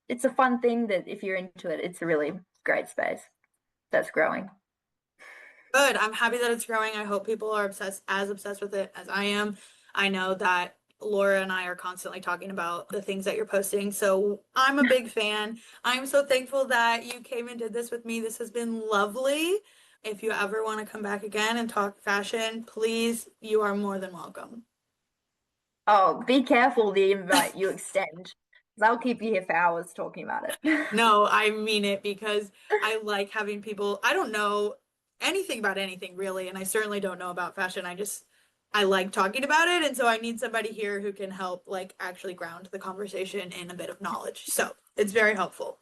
it's a fun thing that if you're into it, it's a really great space that's growing. Good. I'm happy that it's growing. I hope people are obsessed with it as I am. I know that Laura and I are constantly talking about the things that you're posting. So I'm a big fan. I'm so thankful that you came and did this with me. This has been lovely. If you ever want to come back again and talk fashion, please, you are more than welcome. Oh, be careful the invite you extend, because I'll keep you here for hours talking about it. No, I mean it because I like having people. I don't know anything about anything really, and I certainly don't know about fashion. I like talking about it, and so I need somebody here who can help like actually ground the conversation in a bit of knowledge. So it's very helpful.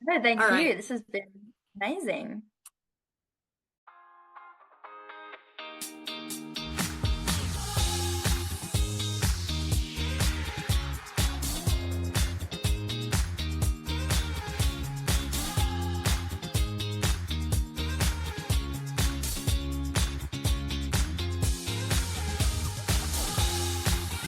No, All thank right. you. This has been amazing.